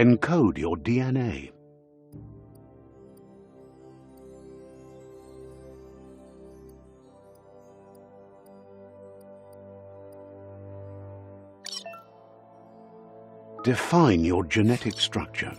Encode your DNA. Define your genetic structure.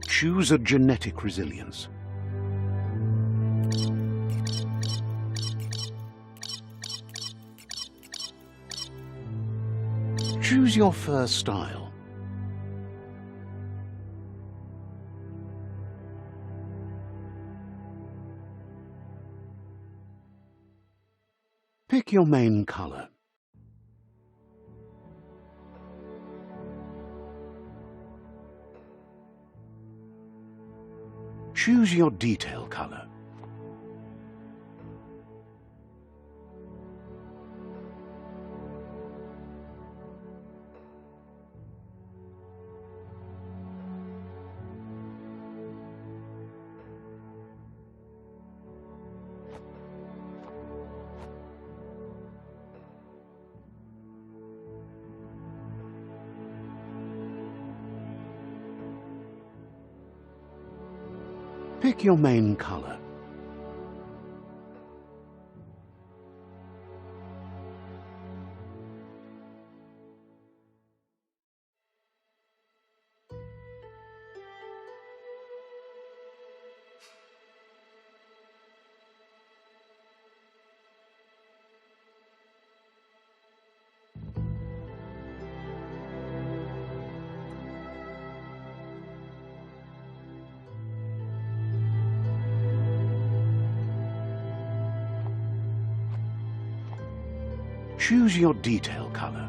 Choose a genetic resilience. Choose your fur style. Pick your main color. Choose your detail color. Pick your main color. Choose your detail color.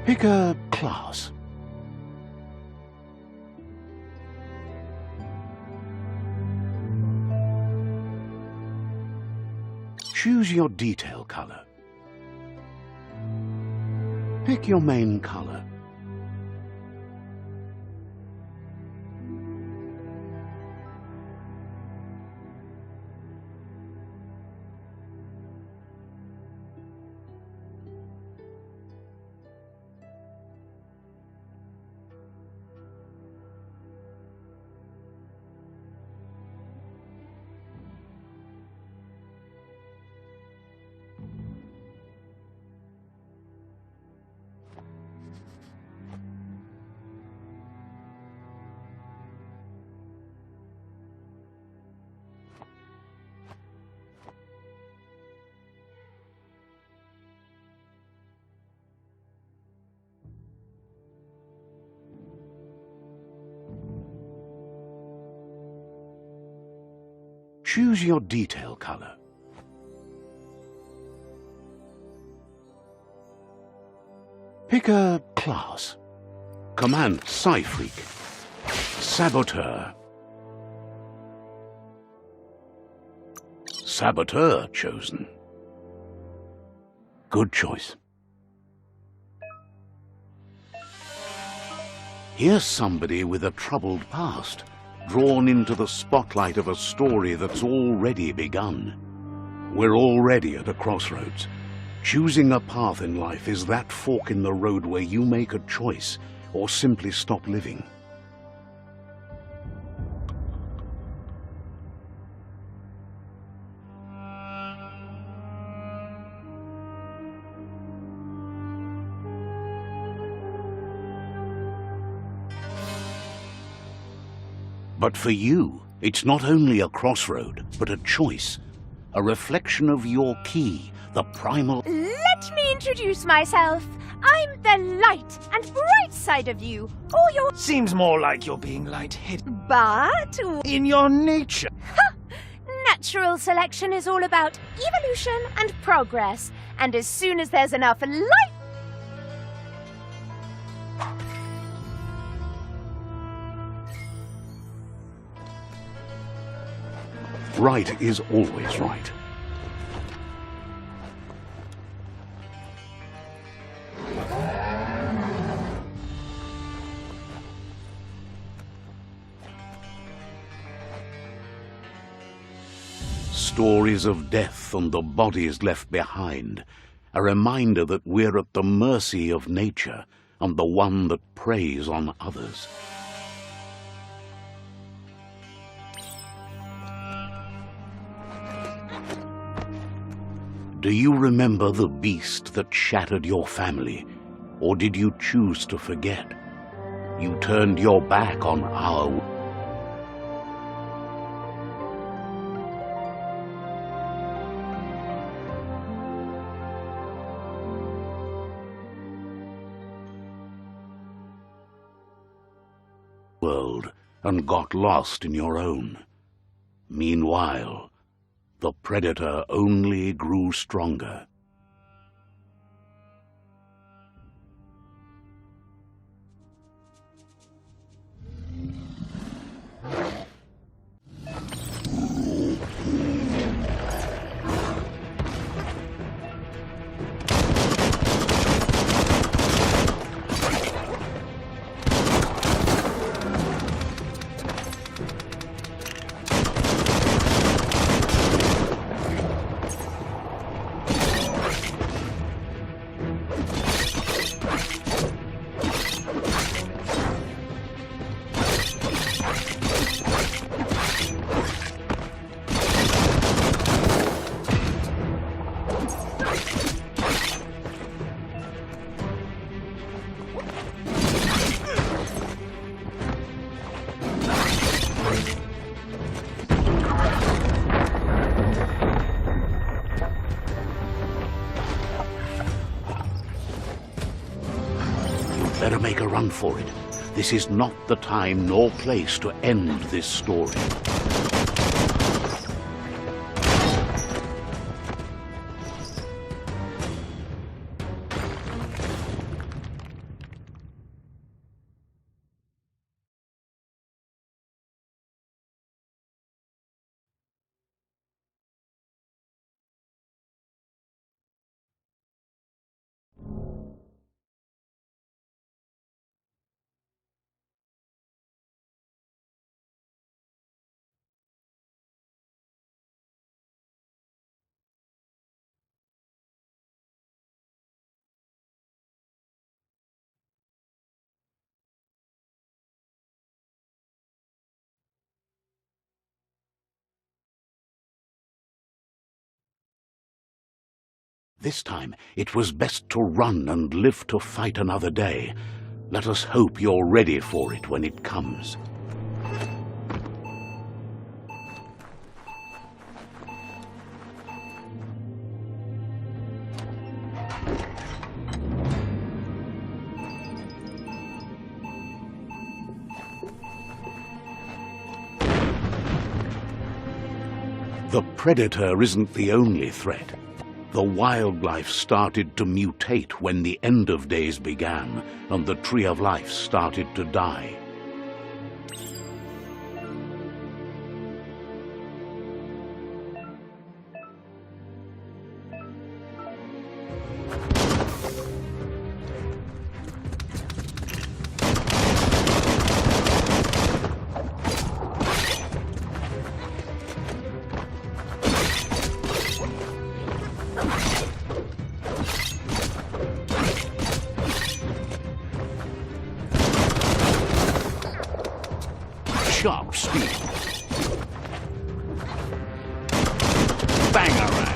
Pick a class. Choose your detail color. Pick your main color. Choose your detail color. Pick a class. Command Psy-Freak. Saboteur. Saboteur chosen. Good choice. Here's somebody with a troubled past, drawn into the spotlight of a story that's already begun. We're already at a crossroads. Choosing a path in life is that fork in the road where you make a choice or simply stop living. But for you, it's not only a crossroad, but a choice. A reflection of your key, the primal... Let me introduce myself. I'm the light and bright side of you, or your... Seems more like you're being light-headed. But... In your nature. Ha! Natural selection is all about evolution and progress. And as soon as there's enough light... right is always right. Stories of death and the bodies left behind, a reminder that we're at the mercy of nature and the one that preys on others. Do you remember the beast that shattered your family, or did you choose to forget? You turned your back on our world and got lost in your own. Meanwhile, the predator only grew stronger. Better make a run for it. This is not the time nor place to end this story. This time, it was best to run and live to fight another day. Let us hope you're ready for it when it comes. The predator isn't the only threat. The wildlife started to mutate when the end of days began, and the tree of life started to die. Sharp speed. Bangarang.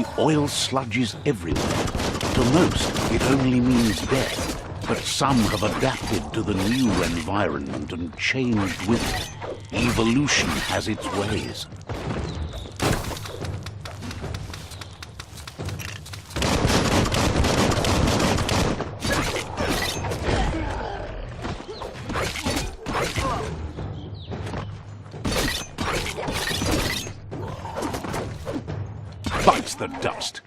The oil sludges everywhere. To most, it only means death. But some have adapted to the new environment and changed with it. Evolution has its ways. Bites the dust.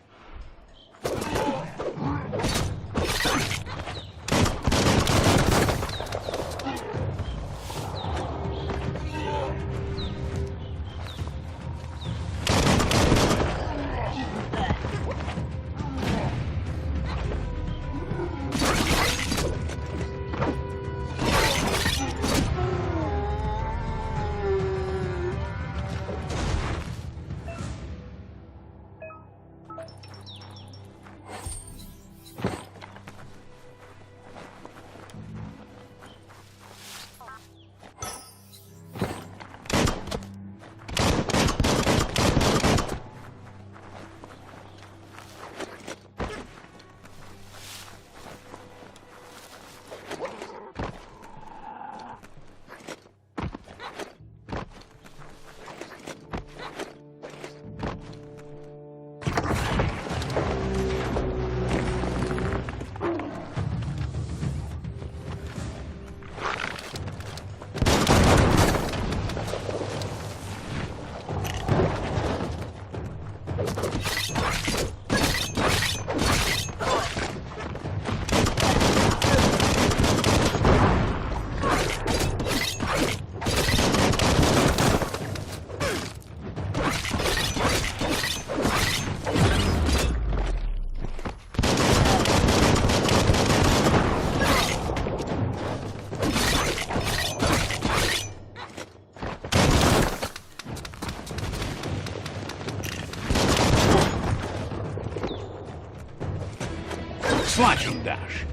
Slash and dash.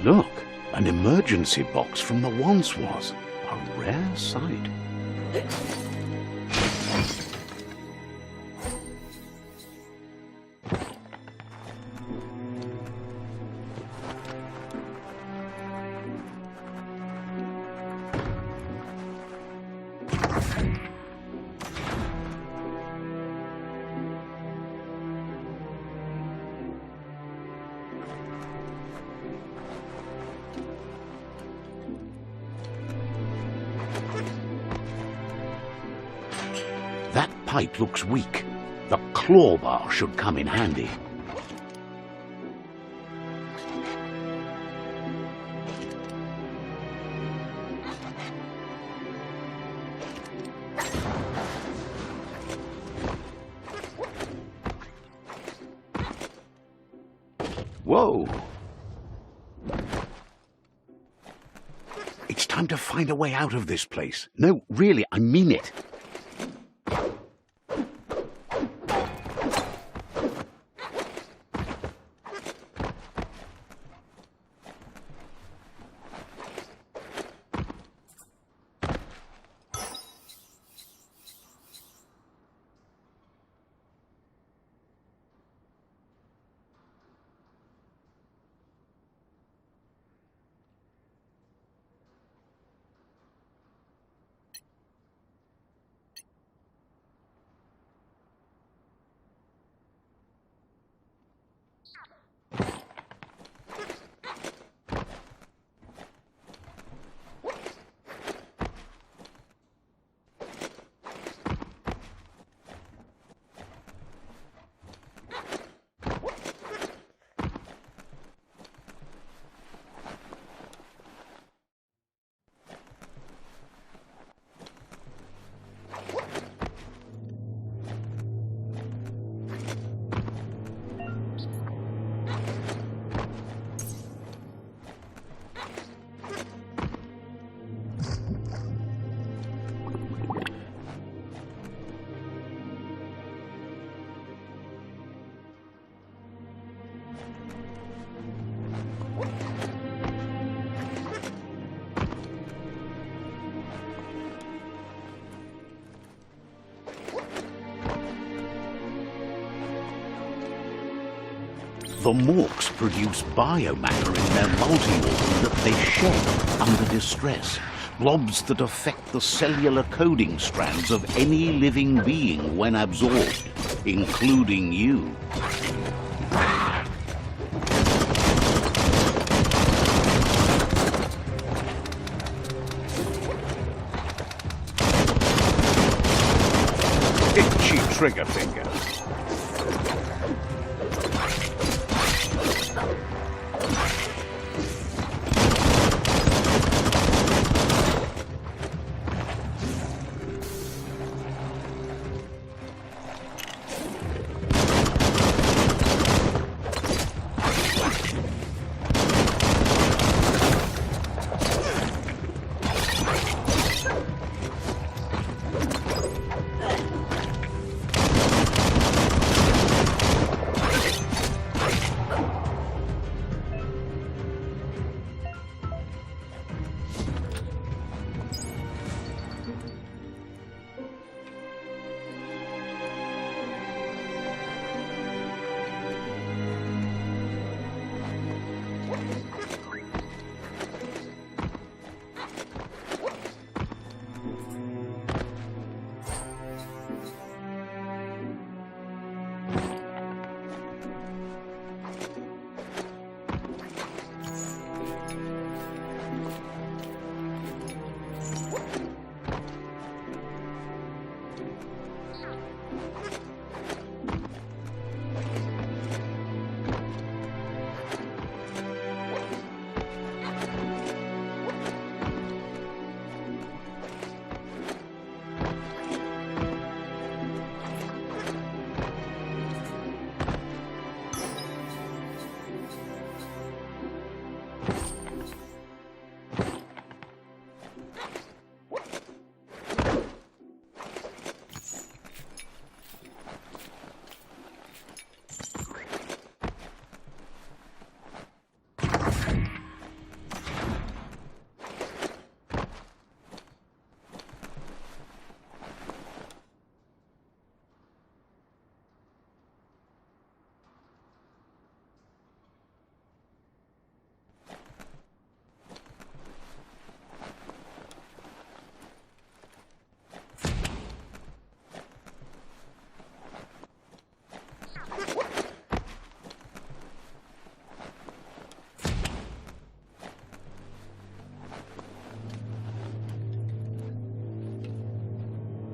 Look, a An emergency box from the once was. A rare sight. That pipe looks weak. The claw bar should come in handy. Whoa! It's time to find a way out of this place. No, really, I mean it. The morks produce biomatter in their multi-organ that they shed under distress. Blobs that affect the cellular coding strands of any living being when absorbed, including you. Itchy trigger finger.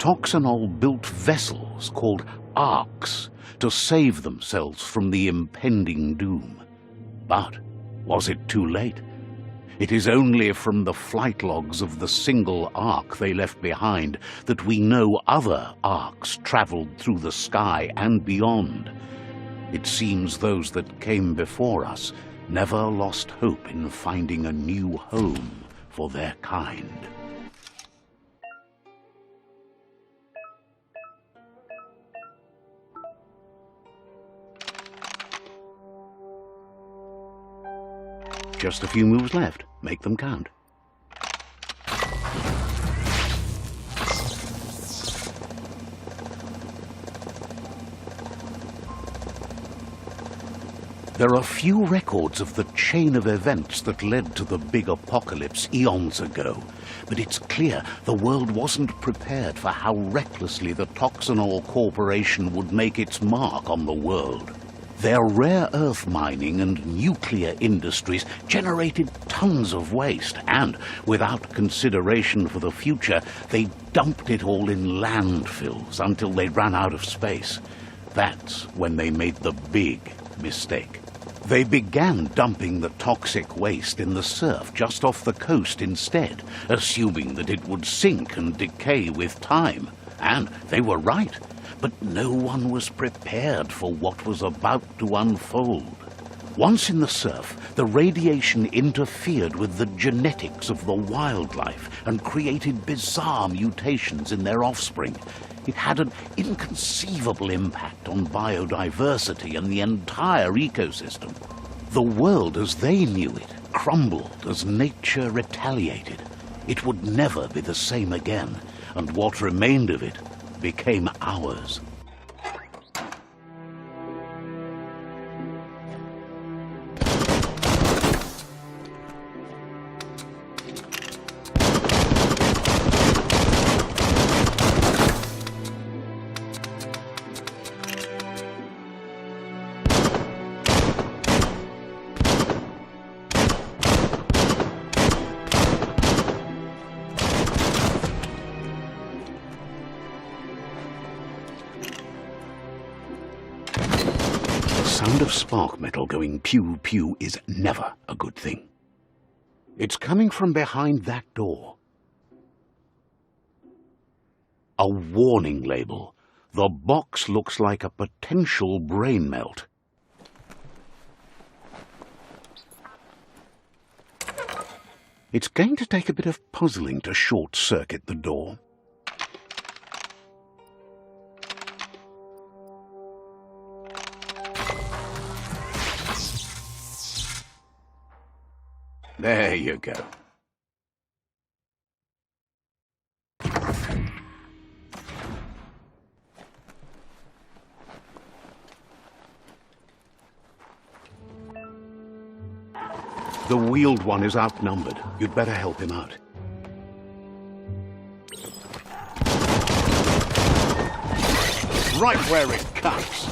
Toxanol built vessels called arks to save themselves from the impending doom. But was it too late? It is only from the flight logs of the single ark they left behind that we know other arks traveled through the sky and beyond. It seems those that came before us never lost hope in finding a new home for their kind. Just a few moves left. Make them count. There are few records of the chain of events that led to the big apocalypse eons ago, but it's clear the world wasn't prepared for how recklessly the Toxanol Corporation would make its mark on the world. Their rare earth mining and nuclear industries generated tons of waste, and, without consideration for the future, they dumped it all in landfills until they ran out of space. That's when they made the big mistake. They began dumping the toxic waste in the surf just off the coast instead, assuming that it would sink and decay with time. And they were right. But no one was prepared for what was about to unfold. Once in the surf, the radiation interfered with the genetics of the wildlife and created bizarre mutations in their offspring. It had an inconceivable impact on biodiversity and the entire ecosystem. The world as they knew it crumbled as nature retaliated. It would never be the same again, and what remained of it became ours. The sound of spark metal going pew-pew is never a good thing. It's coming from behind that door. A warning label. The box looks like a potential brain melt. It's going to take a bit of puzzling to short-circuit the door. There you go. The wheeled one is outnumbered. You'd better help him out. Right where it cuts.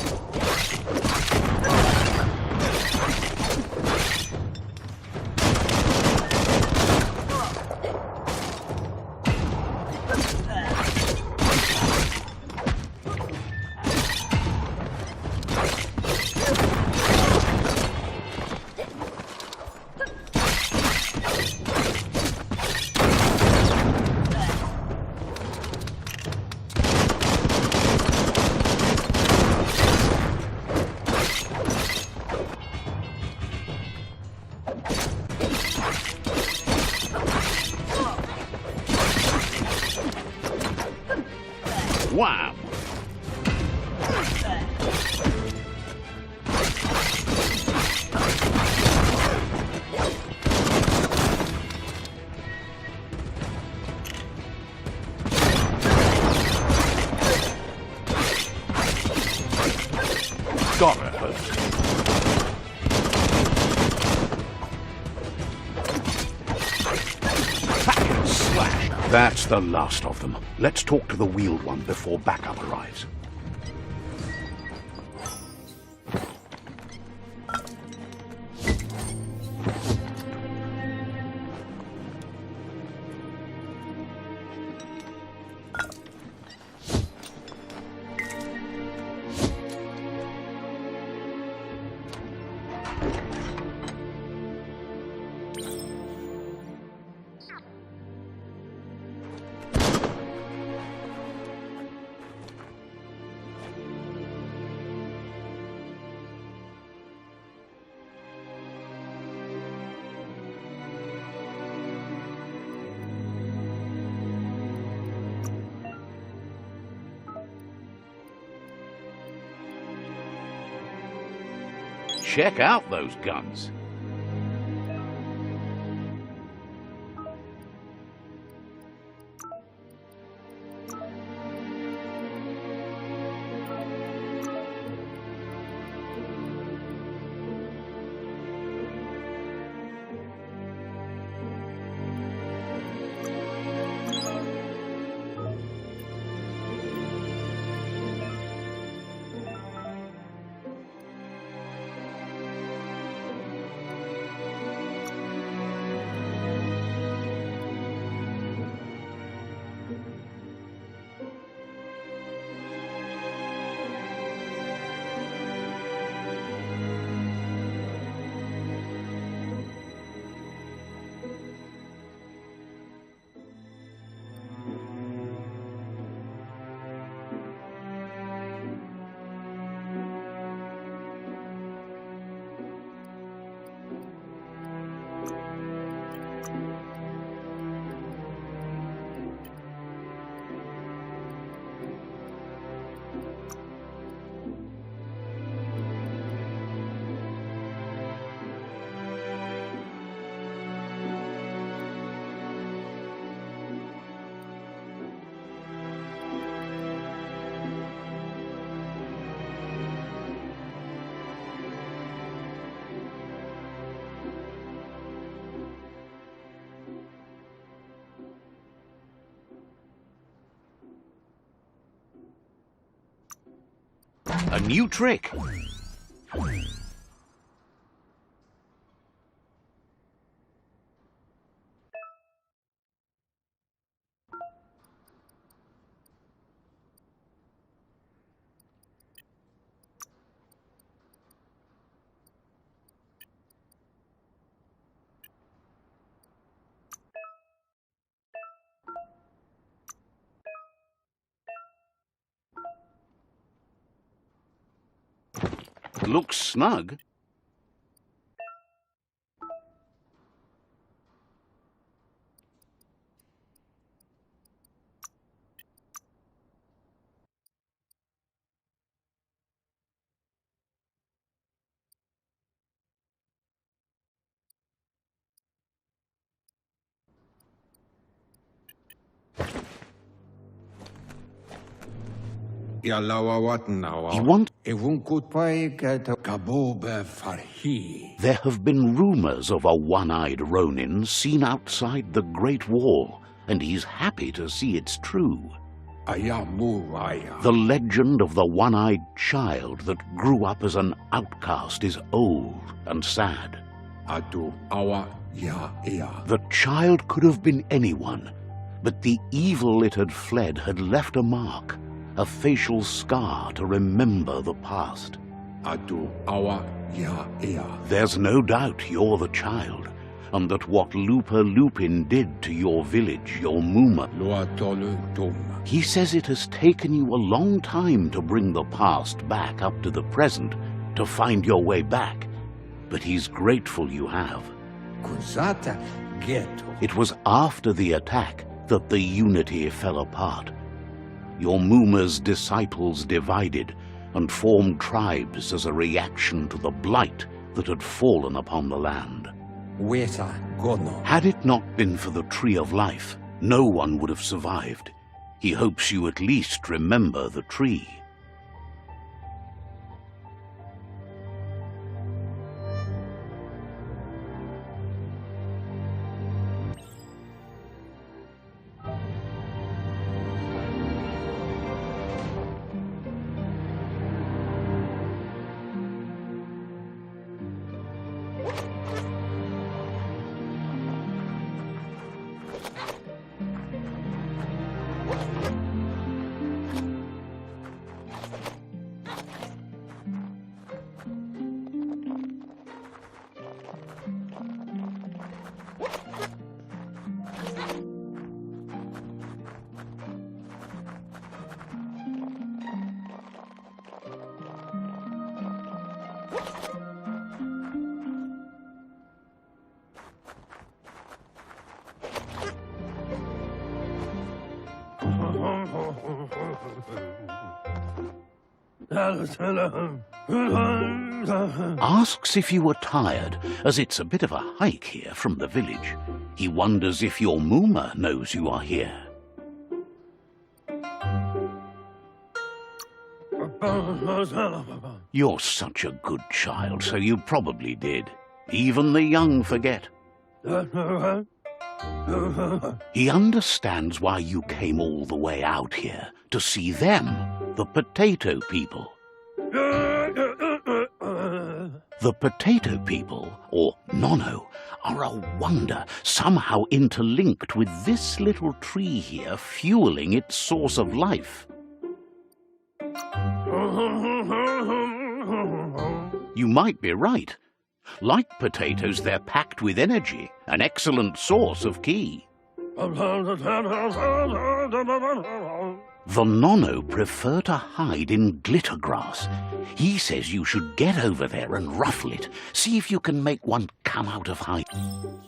Wow! Gotta hurt. Hack and slash. That's the last of them. Let's talk to the wheeled one before backup arrives. Check out those guns. A new trick. Looks snug. He wants. There have been rumors of a one-eyed Ronin seen outside the Great Wall, and he's happy to see it's true. The legend of the one-eyed child that grew up as an outcast is old and sad. The child could have been anyone, but the evil it had fled had left a mark, a facial scar to remember the past. There's no doubt you're the child, and that what Lupa Lupin did to your village, your Muma. He says it has taken you a long time to bring the past back up to the present, to find your way back, but he's grateful you have. It was after the attack that the unity fell apart. Your Muma's disciples divided and formed tribes as a reaction to the blight that had fallen upon the land. Had it not been for the Tree of Life, no one would have survived. He hopes you at least remember the tree. Asks if you are tired, as it's a bit of a hike here from the village. He wonders if your Mooma knows you are here. You're such a good child, so you probably did. Even the young forget. He understands why you came all the way out here, to see them, the potato people. The potato people, or Nono, are a wonder, somehow interlinked with this little tree here, fueling its source of life. You might be right. Like potatoes, they're packed with energy, an excellent source of ki. The Nono prefer to hide in glitter grass. He says you should get over there and ruffle it. See if you can make one come out of hiding.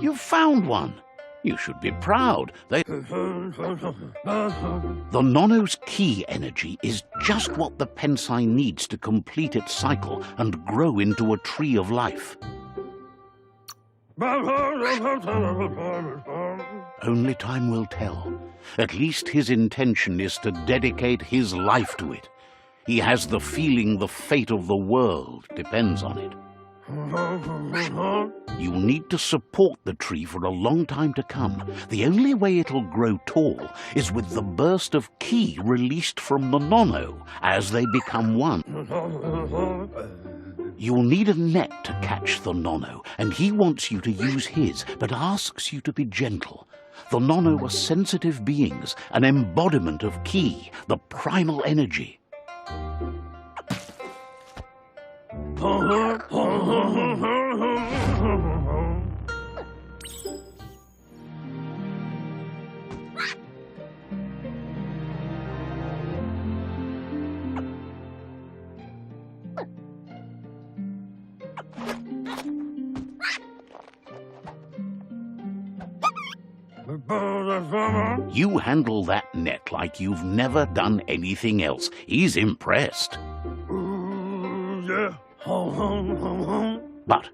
You found one. You should be proud. The Nono's ki energy is just what the Pensai needs to complete its cycle and grow into a tree of life. Only time will tell. At least his intention is to dedicate his life to it. He has the feeling the fate of the world depends on it. You'll need to support the tree for a long time to come. The only way it'll grow tall is with the burst of ki released from the Nono as they become one. You'll need a net to catch the Nono, and he wants you to use his, but asks you to be gentle. The Nono are sensitive beings, an embodiment of ki, the primal energy. You handle that net like you've never done anything else. He's impressed. But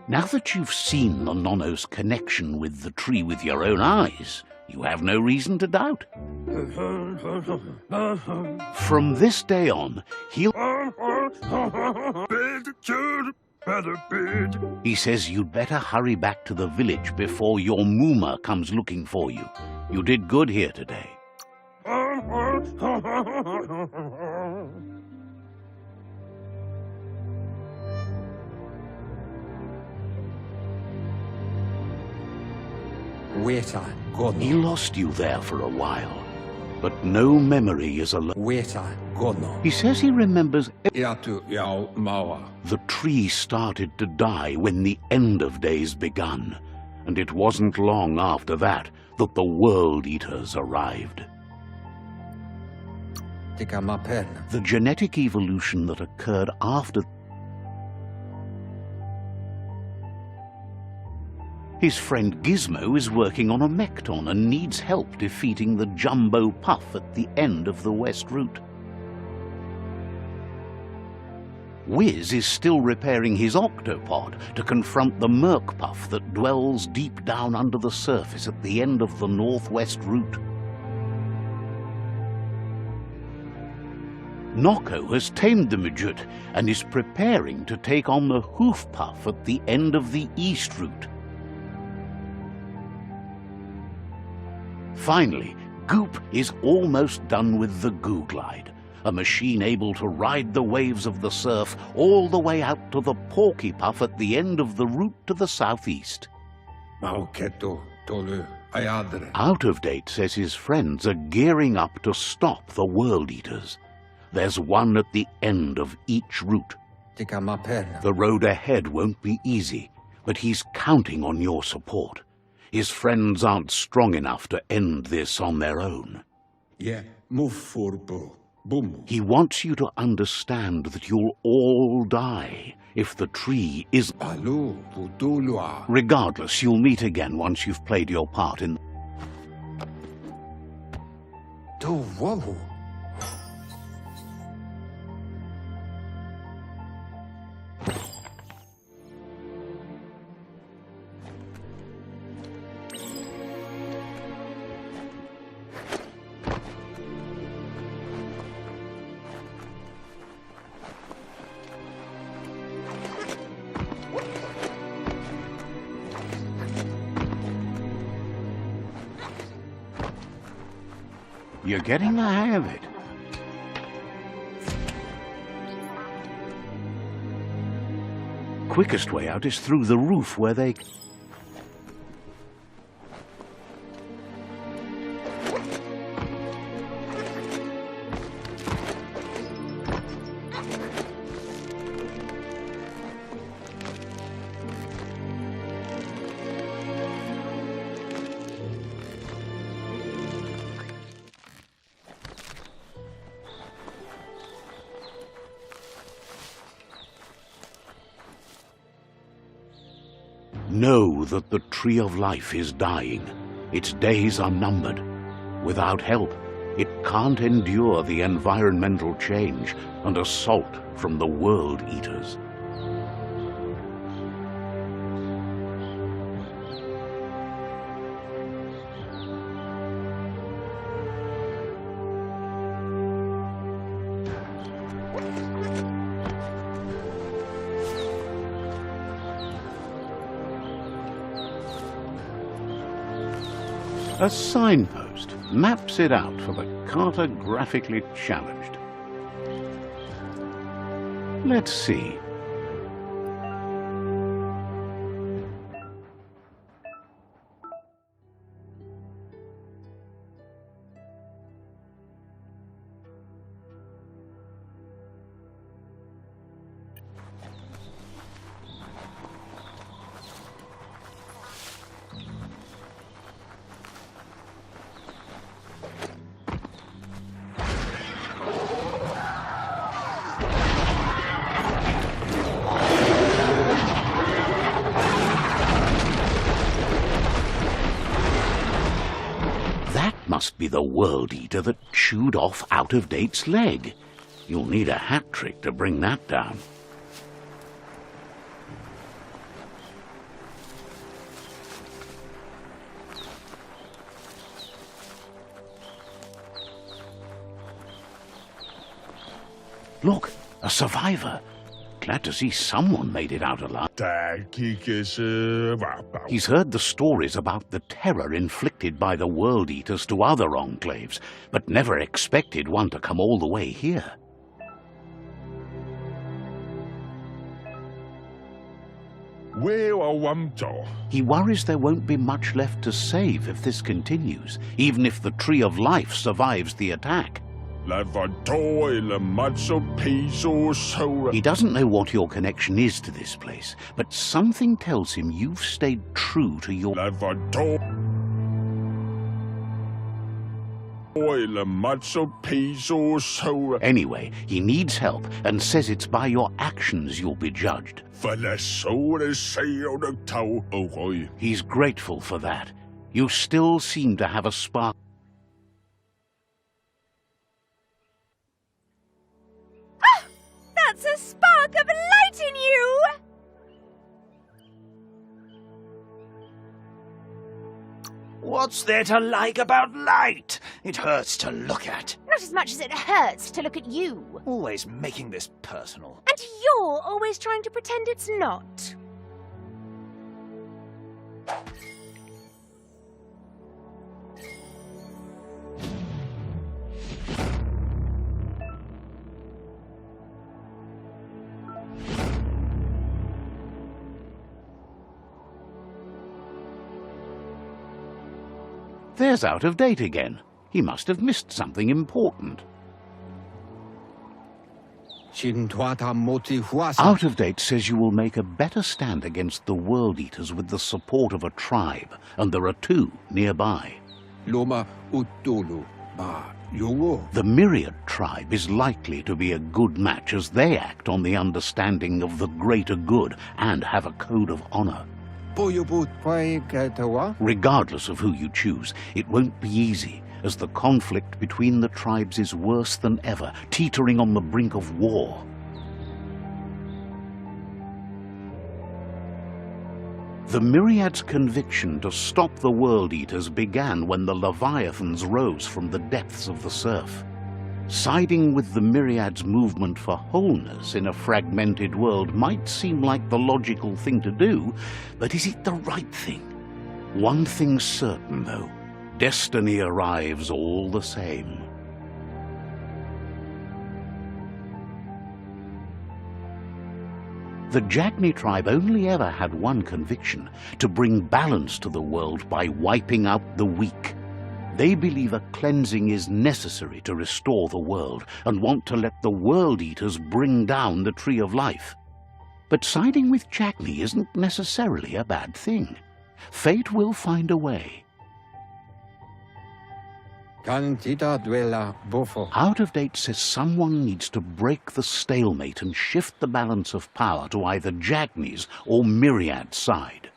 now that you've seen the Nono's connection with the tree with your own eyes, you have no reason to doubt. From this day on, he says you'd better hurry back to the village before your Mooma comes looking for you. You did good here today. He lost you there for a while, but no memory is alone. He says he remembers the tree started to die when the end of days begun, and it wasn't long after that that the World Eaters arrived. The genetic evolution that occurred after his friend Gizmo is working on a Mekton and needs help defeating the Jumbo Puff at the end of the West Route. Wiz is still repairing his octopod to confront the Merc Puff that dwells deep down under the surface at the end of the Northwest Route. Noko has tamed the Midget and is preparing to take on the Hoof Puff at the end of the East Route. Finally, Goop is almost done with the Goo Glide, a machine able to ride the waves of the surf all the way out to the Porky Puff at the end of the route to the southeast. Out of Date says his friends are gearing up to stop the World Eaters. There's one at the end of each route. The road ahead won't be easy, but he's counting on your support. His friends aren't strong enough to end this on their own. He wants you to understand that you'll all die if the tree is... Regardless, you'll meet again once you've played your part in... You're getting the hang of it. Quickest way out is through the roof where they... Know that the Tree of Life is dying. Its days are numbered. Without help, it can't endure the environmental change and assault from the World Eaters. A signpost maps it out for the cartographically challenged. Let's see. Must be the World Eater that chewed off Out of Date's leg. You'll need a hat trick to bring that down. Look, a survivor. Glad to see someone made it out alive. He's heard the stories about the terror inflicted by the World Eaters to other enclaves, but never expected one to come all the way here. He worries there won't be much left to save if this continues, even if the Tree of Life survives the attack. He doesn't know what your connection is to this place, but something tells him you've stayed true to your... Anyway, he needs help and says it's by your actions you'll be judged. He's grateful for that. You still seem to have a spark. That's a spark of light in you! What's there to like about light? It hurts to look at. Not as much as it hurts to look at you. Always making this personal. And you're always trying to pretend it's not. There's Out of Date again. He must have missed something important. Out of Date says you will make a better stand against the World Eaters with the support of a tribe, and there are 2 nearby. The Myriad tribe is likely to be a good match as they act on the understanding of the greater good and have a code of honor. Regardless of who you choose, it won't be easy, as the conflict between the tribes is worse than ever, teetering on the brink of war. The Myriad's conviction to stop the World Eaters began when the Leviathans rose from the depths of the surf. Siding with the Myriad's movement for wholeness in a fragmented world might seem like the logical thing to do, but is it the right thing? One thing's certain, though. Destiny arrives all the same. The Jagni tribe only ever had one conviction: to bring balance to the world by wiping out the weak. They believe a cleansing is necessary to restore the world, and want to let the World Eaters bring down the Tree of Life. But siding with Jagni isn't necessarily a bad thing. Fate will find a way. Out of Date says someone needs to break the stalemate and shift the balance of power to either Jagni's or Myriad's side.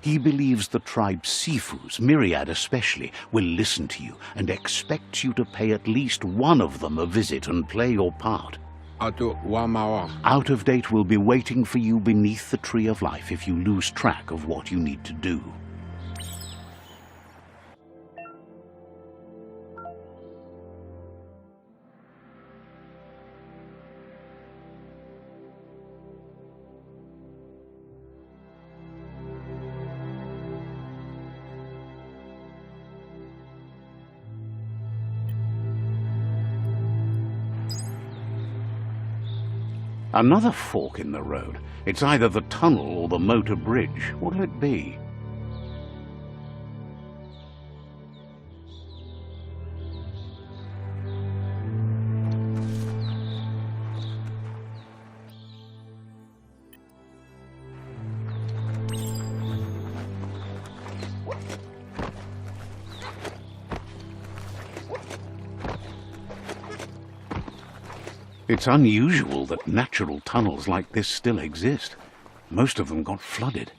He believes the tribe Sifus, Myriad especially, will listen to you and expects you to pay at least one of them a visit and play your part. Out of Date will be waiting for you beneath the Tree of Life if you lose track of what you need to do. Another fork in the road. It's either the tunnel or the motor bridge. What'll it be? It's unusual that natural tunnels like this still exist. Most of them got flooded.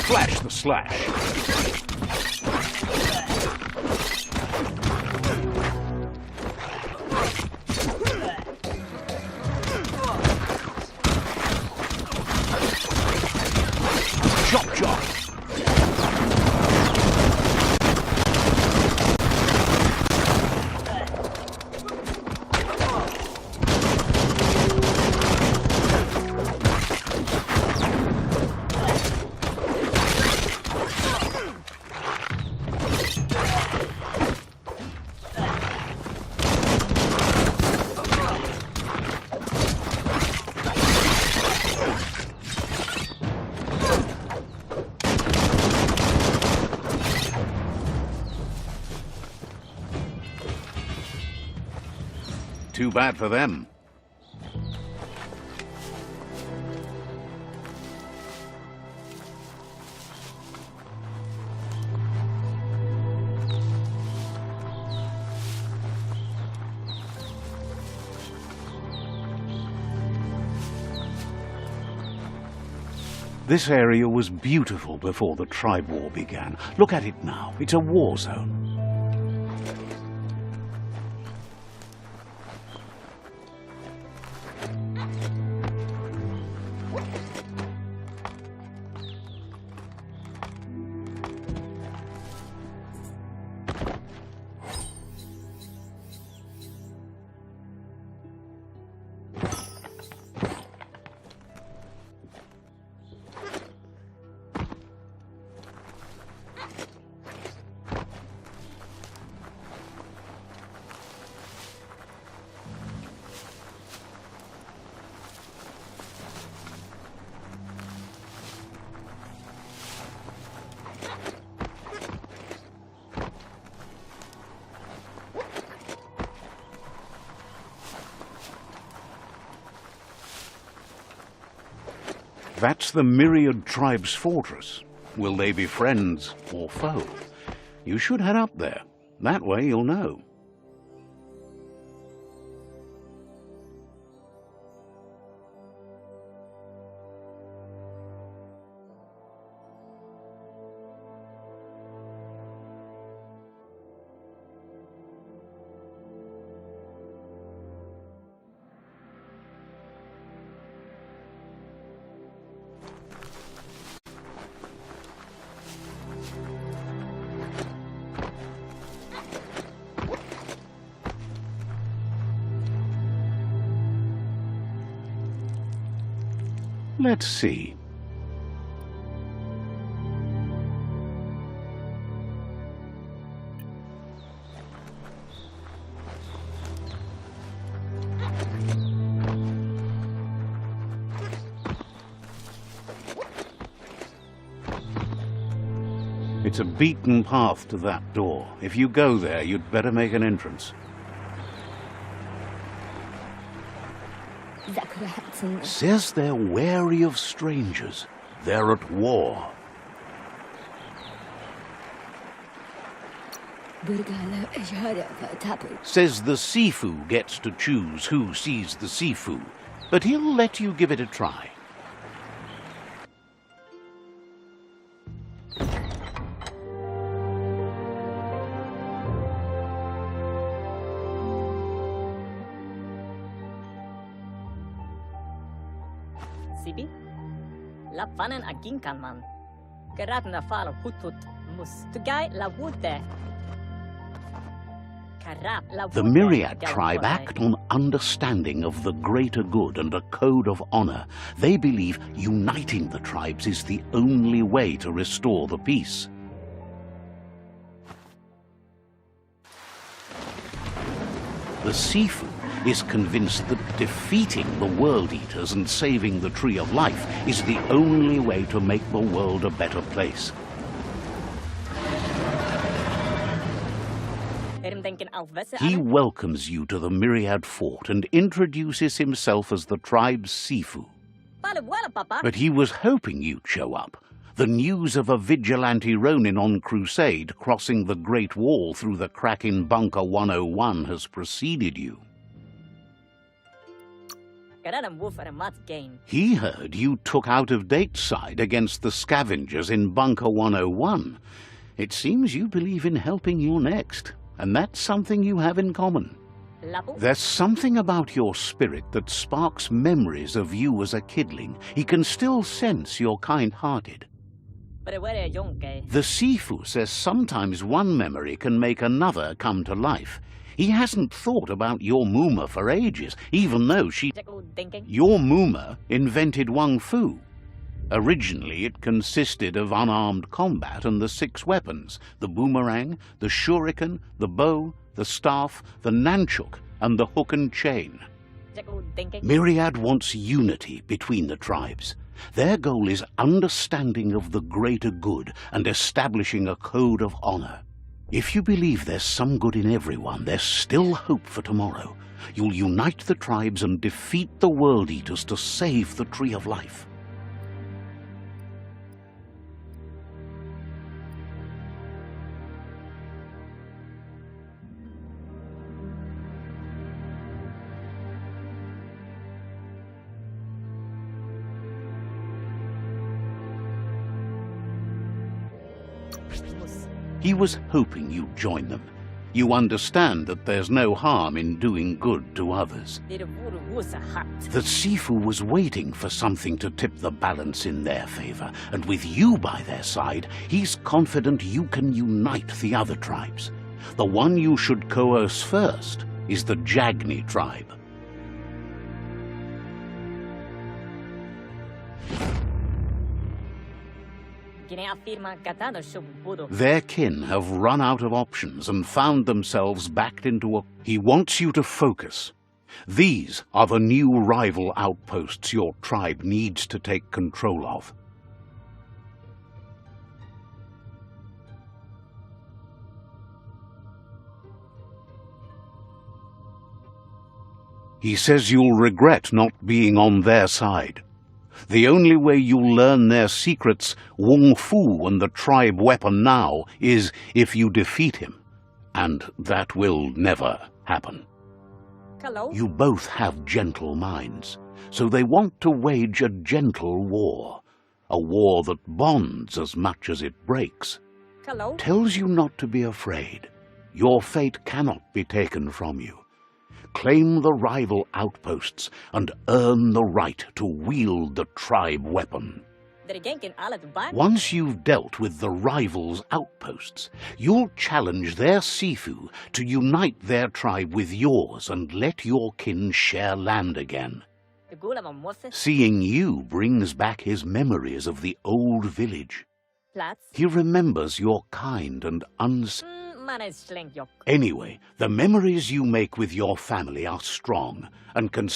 Flash the slash. Chop chop. Too bad for them. This area was beautiful before the tribe war began. Look at it now. It's a war zone. That's the Myriad Tribe's fortress. Will they be friends or foe? You should head up there. That way you'll know. Let's see. It's a beaten path to that door. If you go there, you'd better make an entrance. Says they're wary of strangers. They're at war. Says the Sifu gets to choose who sees the Sifu, but he'll let you give it a try. Sibi? La fanen aginkan man. Gerat na fala hutut mus. Tugai la wute. The Myriad tribe act on understanding of the greater good and a code of honor. They believe uniting the tribes is the only way to restore the peace. The Sifu is convinced that defeating the World Eaters and saving the Tree of Life is the only way to make the world a better place. He welcomes you to the Myriad Fort and introduces himself as the tribe's Sifu. But he was hoping you'd show up. The news of a vigilante Ronin on crusade crossing the Great Wall through the crack in Bunker 101 has preceded you. He heard you took out-of-date side against the scavengers in Bunker 101. It seems you believe in helping your next, and that's something you have in common. There's something about your spirit that sparks memories of you as a kidling. He can still sense you're kind-hearted. The Sifu says sometimes one memory can make another come to life. He hasn't thought about your Muma for ages, even though your Muma invented Wung Fu. Originally, it consisted of unarmed combat and the 6 weapons: the boomerang, the shuriken, the bow, the staff, the nunchuk, and the hook and chain. Myriad wants unity between the tribes. Their goal is understanding of the greater good and establishing a code of honor. If you believe there's some good in everyone, there's still hope for tomorrow. You'll unite the tribes and defeat the World Eaters to save the Tree of Life. He was hoping you'd join them. You understand that there's no harm in doing good to others. The Sifu was waiting for something to tip the balance in their favor, and with you by their side, he's confident you can unite the other tribes. The one you should coerce first is the Jagni tribe. Their kin have run out of options and found themselves backed into a... He wants you to focus. These are the new rival outposts your tribe needs to take control of. He says you'll regret not being on their side. The only way you'll learn their secrets, Wung Fu and the tribe weapon now, is if you defeat him. And that will never happen. Hello? You both have gentle minds, so they want to wage a gentle war. A war that bonds as much as it breaks. Hello? Tells you not to be afraid. Your fate cannot be taken from you. Claim the rival outposts and earn the right to wield the tribe weapon. Once you've dealt with the rivals' outposts, you'll challenge their Sifu to unite their tribe with yours and let your kin share land again. Seeing you brings back his memories of the old village. He remembers your kind and Anyway, the memories you make with your family are strong and can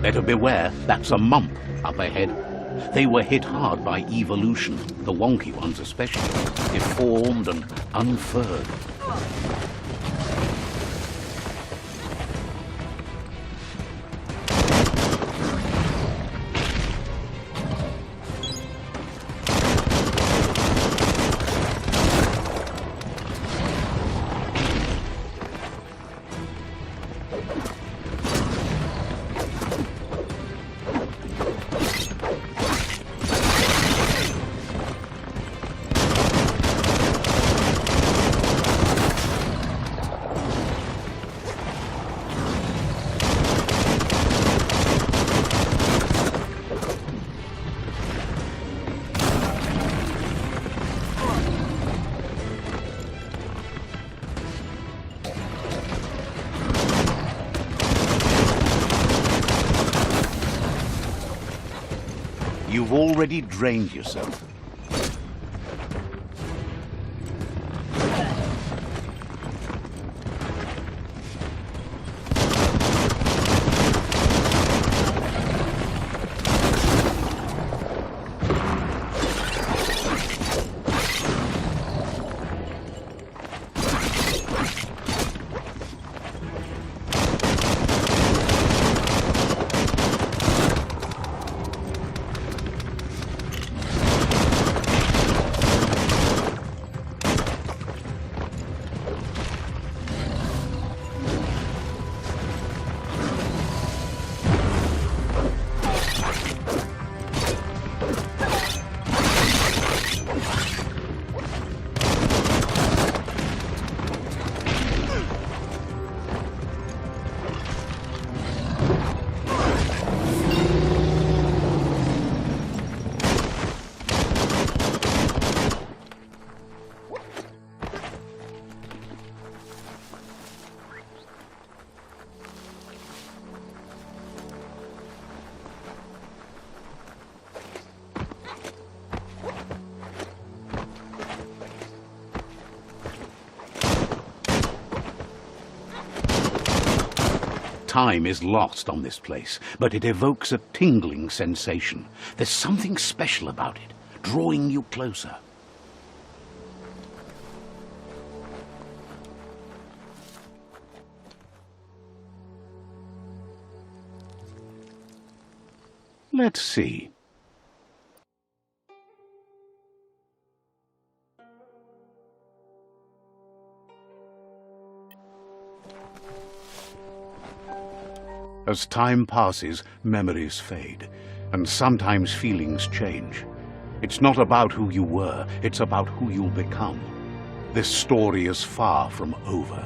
Better beware, that's a mump up ahead. They were hit hard by evolution, the wonky ones especially, deformed and unfurred. You've already drained yourself. Time is lost on this place, but it evokes a tingling sensation. There's something special about it, drawing you closer. Let's see. As time passes, memories fade, and sometimes feelings change. It's not about who you were, it's about who you'll become. This story is far from over.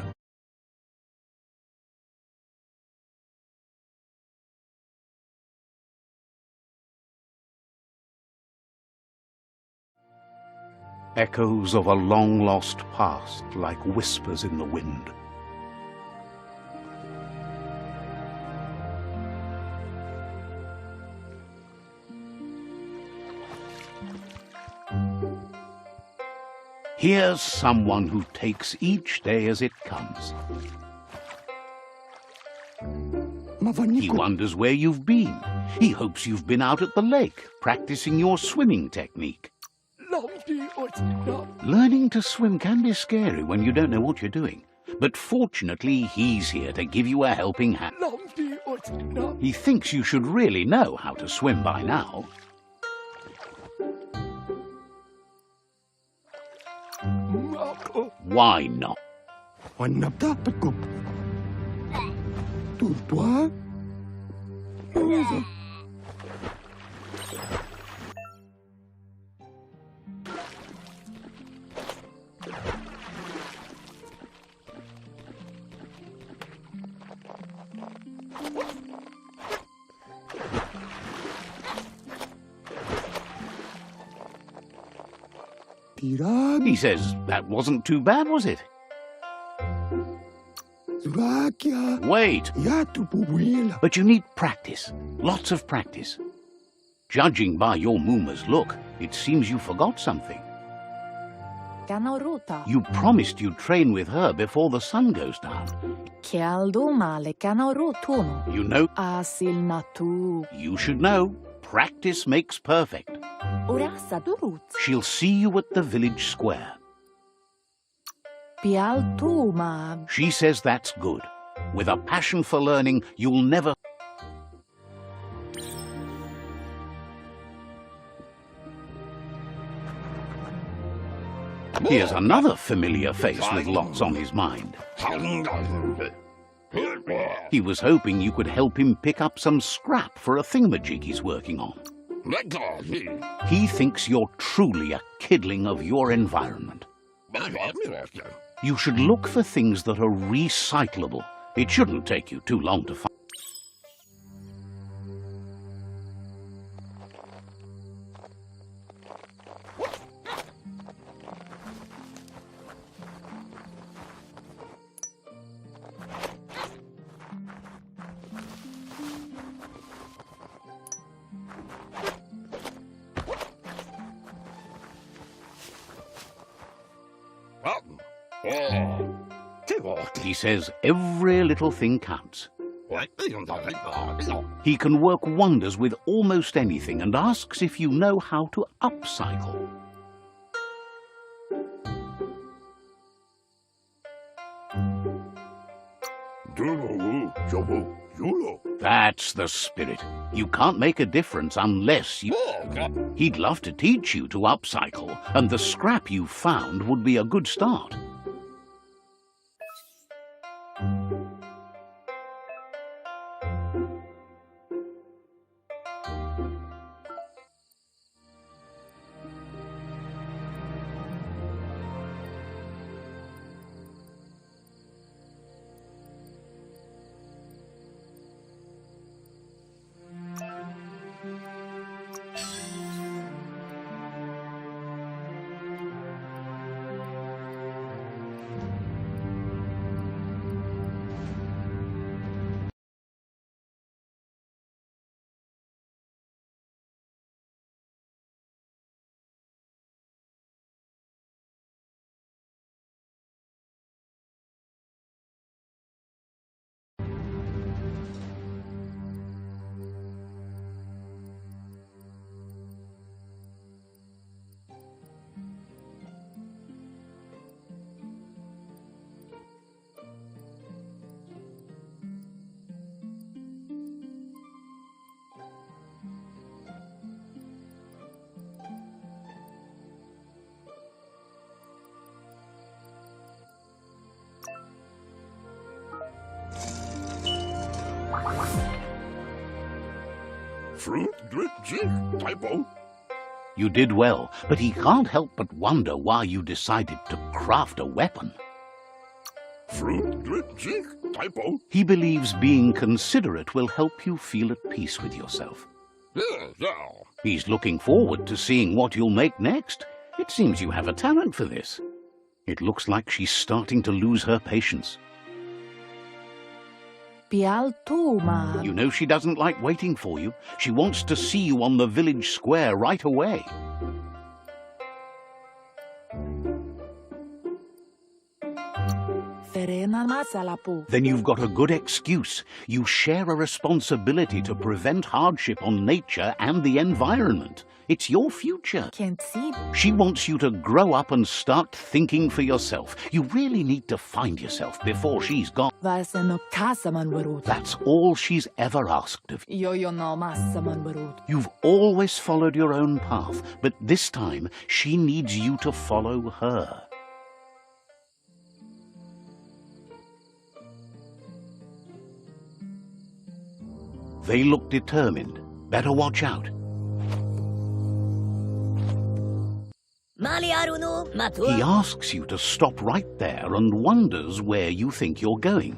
Echoes of a long-lost past, like whispers in the wind. Here's someone who takes each day as it comes. He wonders where you've been. He hopes you've been out at the lake, practicing your swimming technique. Learning to swim can be scary when you don't know what you're doing. But fortunately, he's here to give you a helping hand. He thinks you should really know how to swim by now. Why not? He says that wasn't too bad, was it? Wait! But you need practice. Lots of practice. Judging by your Mooma's look, it seems you forgot something. Canaruta. You promised you'd train with her before the sun goes down. Kialdumale canarutuno. You know, Asil natu. you should know. Practice makes perfect. Urasa durut. She'll see you at the village square. Pialtuma. She says that's good. With a passion for learning, you'll never... Here's another familiar face with lots on his mind. He was hoping you could help him pick up some scrap for a thingamajig he's working on. He thinks you're truly a kidling of your environment. You should look for things that are recyclable. It shouldn't take you too long to find. He says every little thing counts. He can work wonders with almost anything and asks if you know how to upcycle. That's the spirit. You can't make a difference unless you... He'd love to teach you to upcycle, and the scrap you found would be a good start. You did well, but he can't help but wonder why you decided to craft a weapon. He believes being considerate will help you feel at peace with yourself. He's looking forward to seeing what you'll make next. It seems you have a talent for this. It looks like she's starting to lose her patience. Pialtuma. You know she doesn't like waiting for you. She wants to see you on the village square right away. Then you've got a good excuse. You share a responsibility to prevent hardship on nature and the environment. It's your future. Can't see. She wants you to grow up and start thinking for yourself. You really need to find yourself before she's gone. That's all she's ever asked of you. You've always followed your own path, but this time she needs you to follow her. They look determined. Better watch out. He asks you to stop right there and wonders where you think you're going.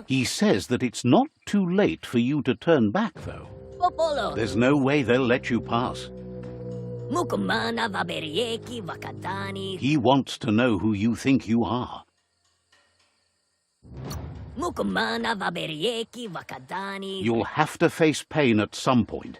He says that it's not too late for you to turn back, though. There's no way they'll let you pass. He wants to know who you think you are. You'll have to face pain at some point.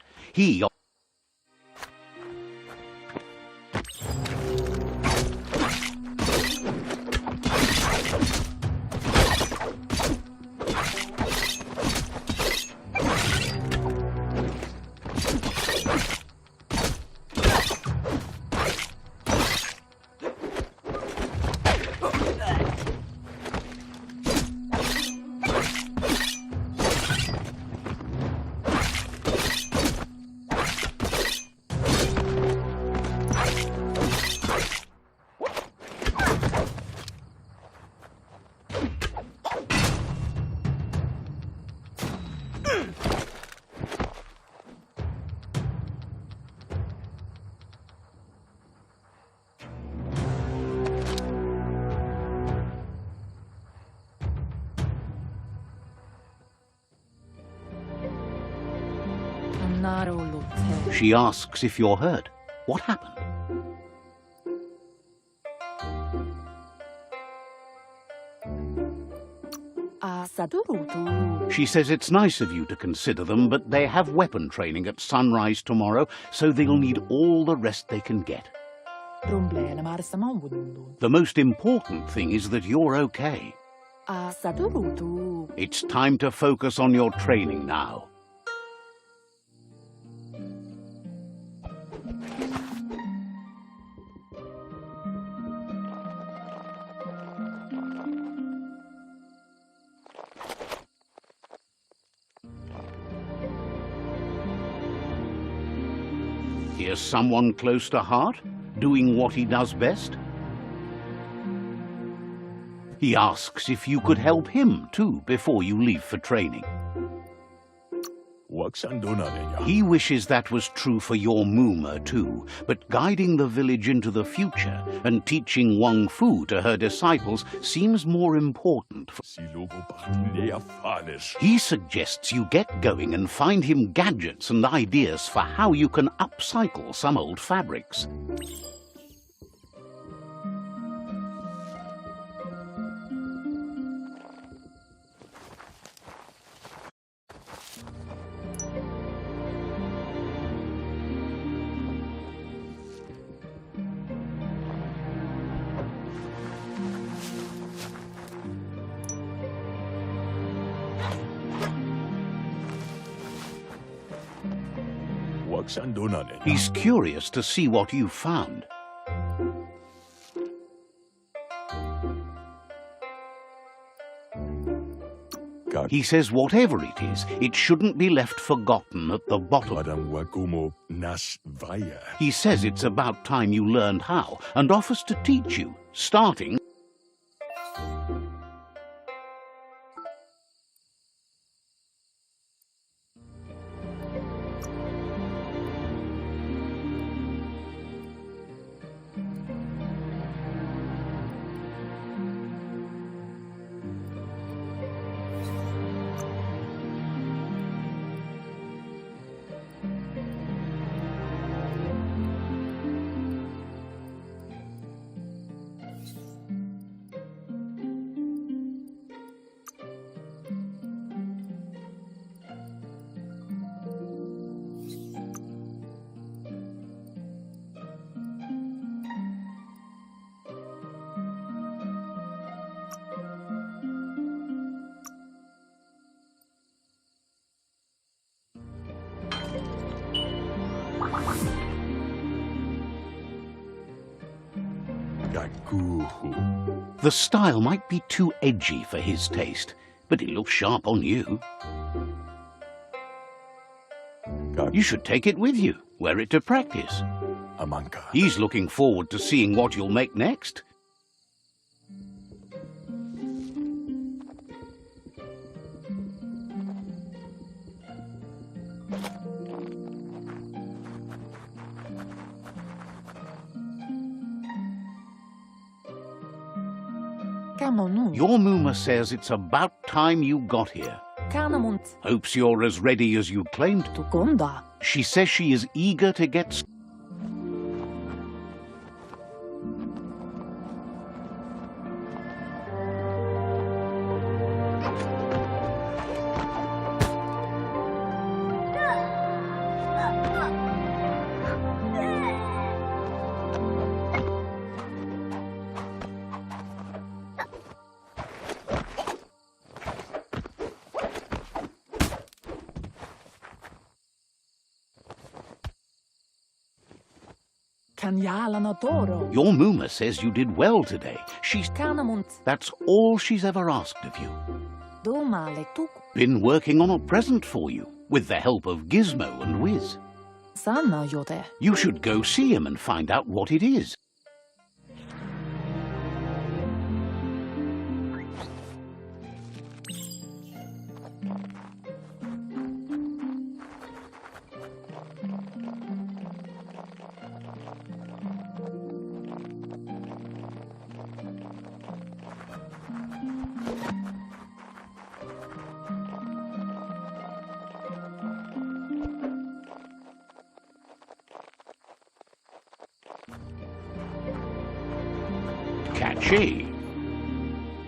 Narolute. She asks if you're hurt. What happened? Asadurutu. She says it's nice of you to consider them, but they have weapon training at sunrise tomorrow, so they'll need all the rest they can get. Rumblene marsamawundu. The most important thing is that you're okay. Asadurutu. It's time to focus on your training now. Here's someone close to heart, doing what he does best. He asks if you could help him too before you leave for training. He wishes that was true for your Muma too, but guiding the village into the future and teaching Wang Fu to her disciples seems more important. He suggests you get going and find him gadgets and ideas for how you can upcycle some old fabrics. He's curious to see what you've found. He says whatever it is, it shouldn't be left forgotten at the bottom. He says it's about time you learned how and offers to teach you, starting... The style might be too edgy for his taste, but it looks sharp on you. You should take it with you, wear it to practice. He's looking forward to seeing what you'll make next. Your Muma says it's about time you got here. Hopes you're as ready as you claimed. She says she is eager to get... Your Muma says you did well today. That's all she's ever asked of you. Been working on a present for you, with the help of Gizmo and Wiz. You should go see him and find out what it is. Achi.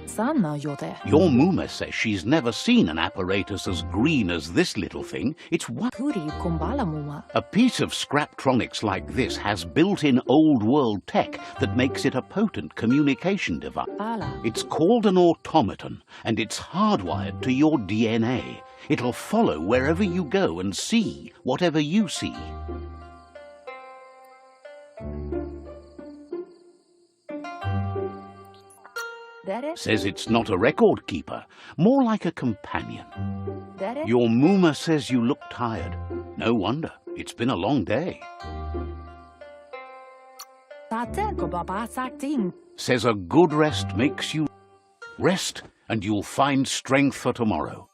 Sana jote. Your Muma says she's never seen an apparatus as green as this little thing. It's what? Puri kumbala muma. A piece of Scraptronics like this has built-in old-world tech that makes it a potent communication device. Ala. It's called an automaton, and it's hardwired to your DNA. It'll follow wherever you go and see whatever you see. Dere. Says it's not a record keeper, more like a companion. Dere. Your Muma says you look tired. No wonder. It's been a long day. Tate ko baba sakting. Says a good rest makes you rest, and you'll find strength for tomorrow.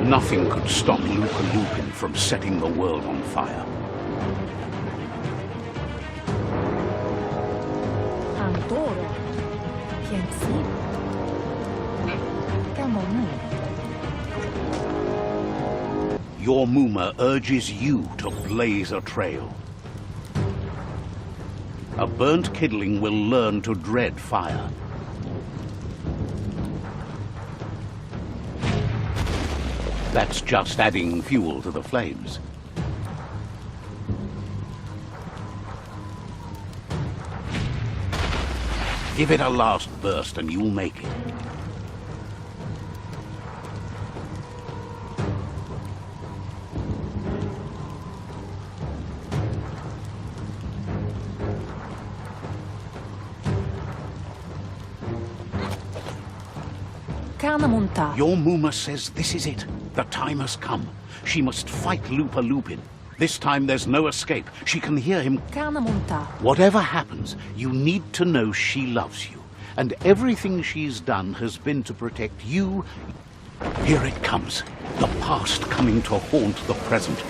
Nothing could stop Lupa Lupin from setting the world on fire. Antoro. Quien si. Camonu. Your Muma urges you to blaze a trail. A burnt kidling will learn to dread fire. That's just adding fuel to the flames. Give it a last burst and you'll make it. Kanamunta. Your Muma says this is it. The time has come. She must fight Lupa Lupin. This time there's no escape. She can hear him. Kanamunta. Whatever happens, you need to know she loves you. And everything she's done has been to protect you. Here it comes. The past coming to haunt the present.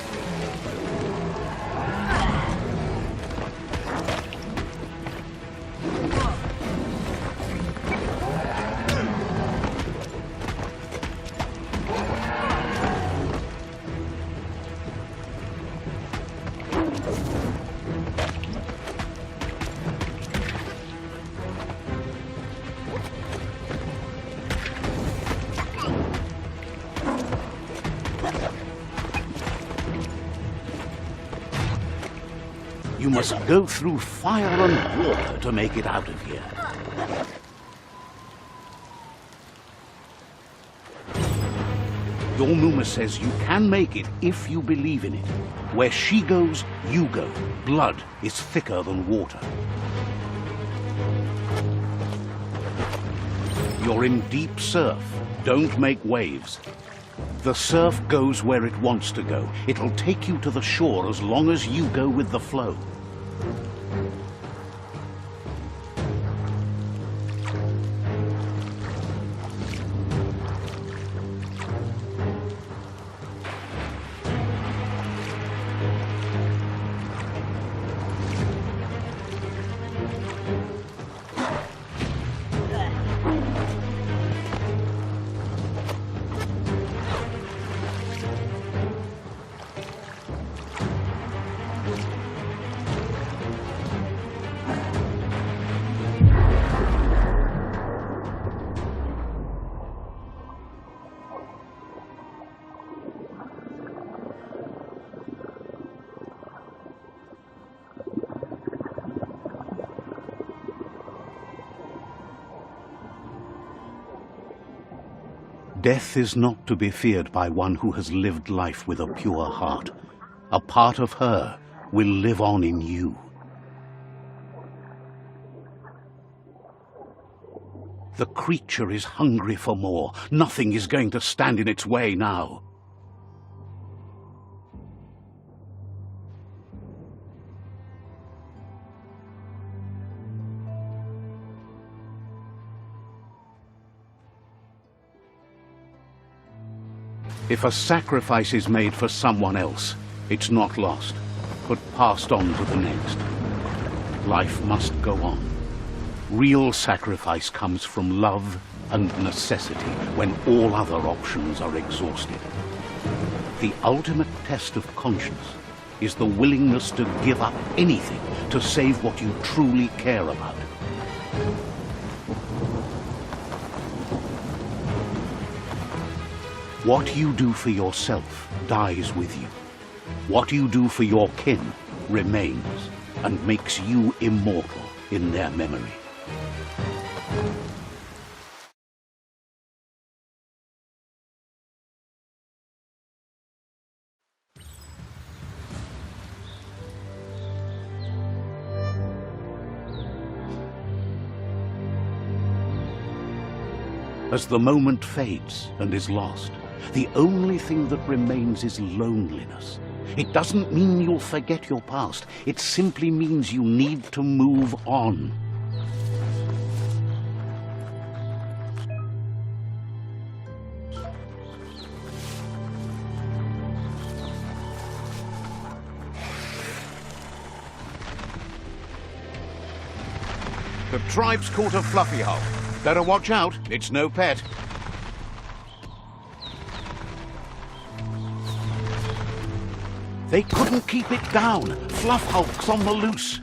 You must go through fire and water to make it out of here. Your Muma says you can make it if you believe in it. Where she goes, you go. Blood is thicker than water. You're in deep surf. Don't make waves. The surf goes where it wants to go. It'll take you to the shore as long as you go with the flow. Death is not to be feared by one who has lived life with a pure heart. A part of her will live on in you. The creature is hungry for more. Nothing is going to stand in its way now. If a sacrifice is made for someone else, it's not lost, but passed on to the next. Life must go on. Real sacrifice comes from love and necessity when all other options are exhausted. The ultimate test of conscience is the willingness to give up anything to save what you truly care about. What you do for yourself dies with you. What you do for your kin remains and makes you immortal in their memory. As the moment fades and is lost, the only thing that remains is loneliness. It doesn't mean you'll forget your past. It simply means you need to move on. The tribe's caught a fluffy hulk. Better watch out, it's no pet. They couldn't keep it down. Fluff hulk's on the loose.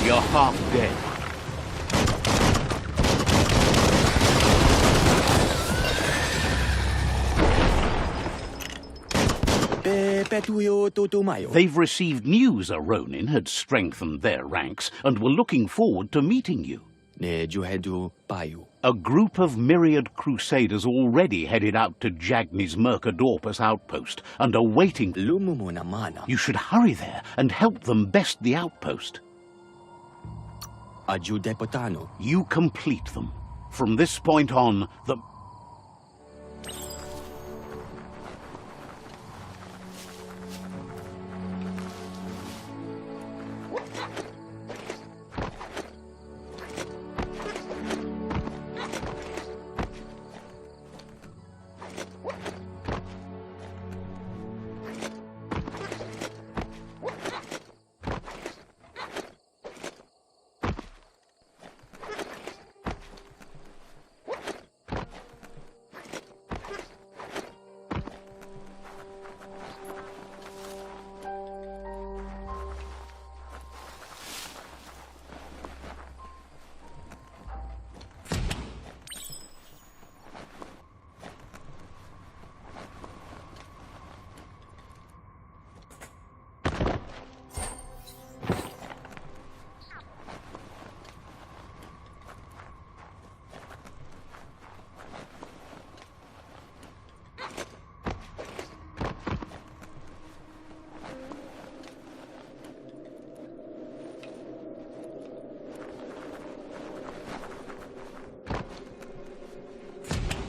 You're half dead. They've received news a Ronin had strengthened their ranks and were looking forward to meeting you. A group of myriad crusaders already headed out to Jagni's Mercadorpus outpost and are waiting. You should hurry there and help them best the outpost. You complete them. From this point on, the...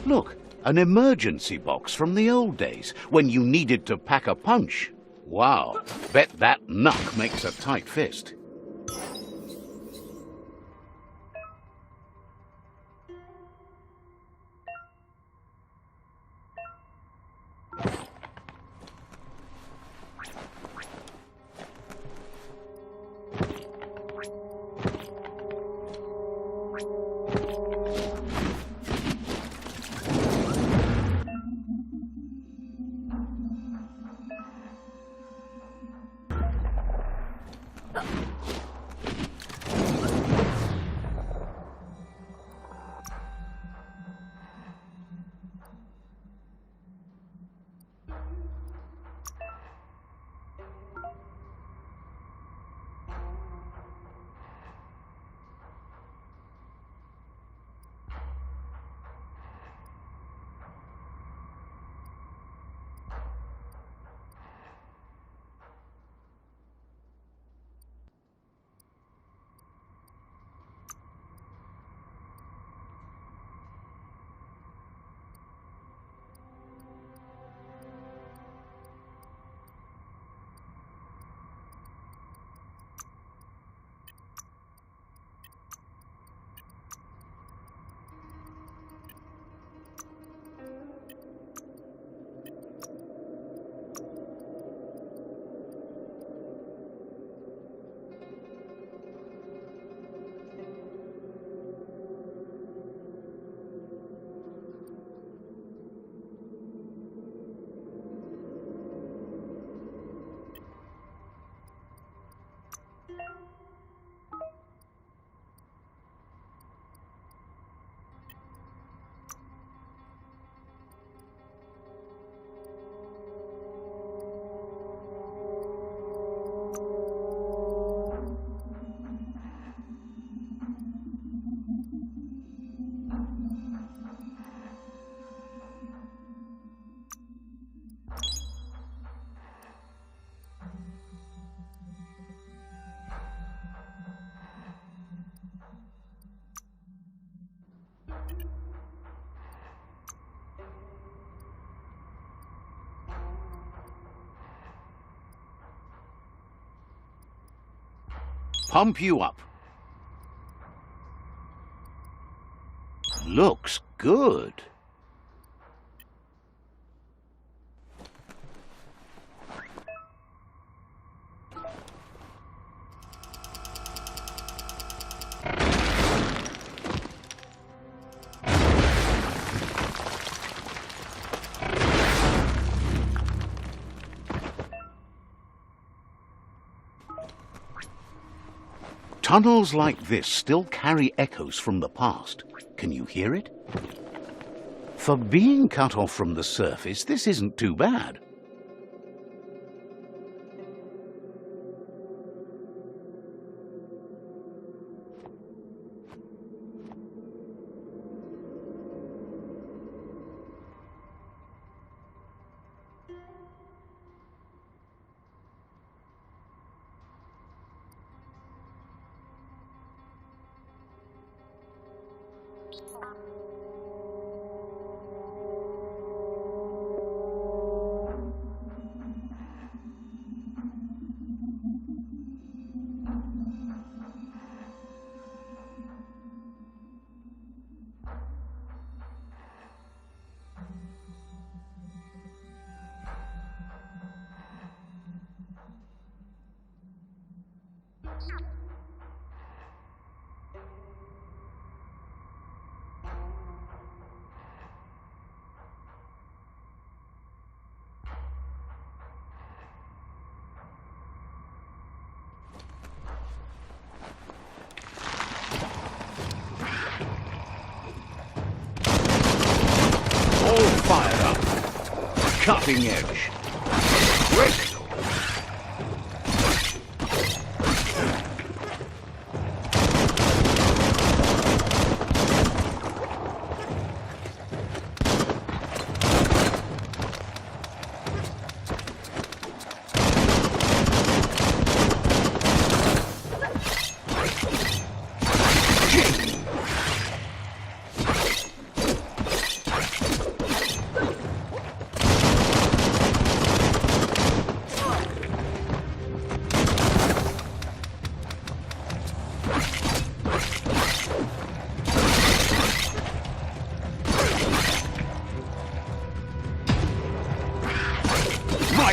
Look, an emergency box from the old days, when you needed to pack a punch. Wow, bet that knuck makes a tight fist. Pump you up. Looks good. Tunnels like this still carry echoes from the past. Can you hear it? For being cut off from the surface, this isn't too bad. Fired up. Cutting edge. Great.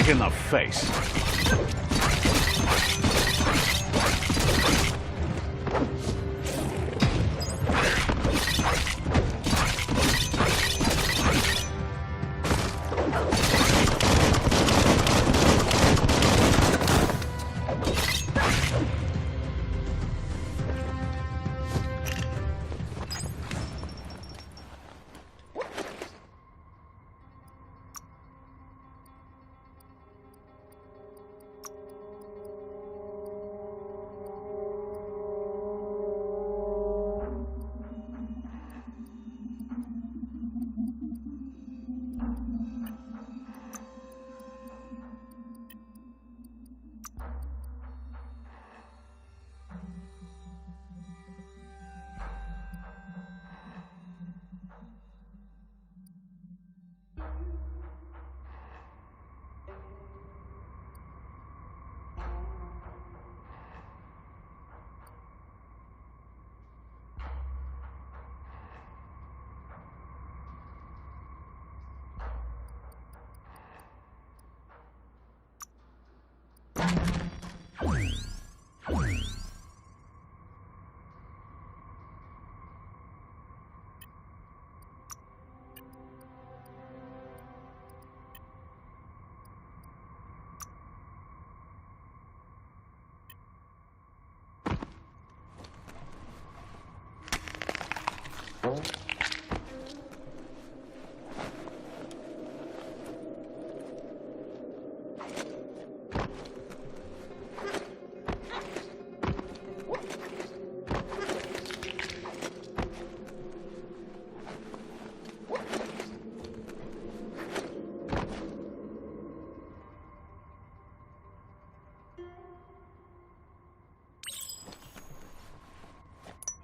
right in the face.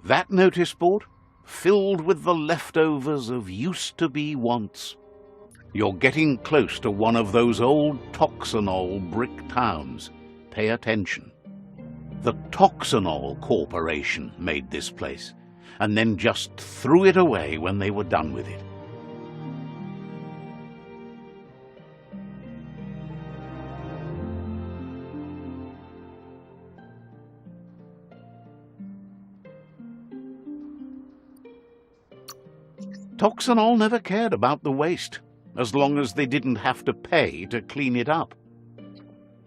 That notice board, filled with the leftovers of used-to-be wants. You're getting close to one of those old Toxanol brick towns. Pay attention. The Toxanol Corporation made this place, and then just threw it away when they were done with it. Toxanol never cared about the waste, as long as they didn't have to pay to clean it up.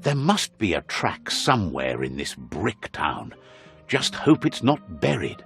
There must be a track somewhere in this brick town. Just hope it's not buried.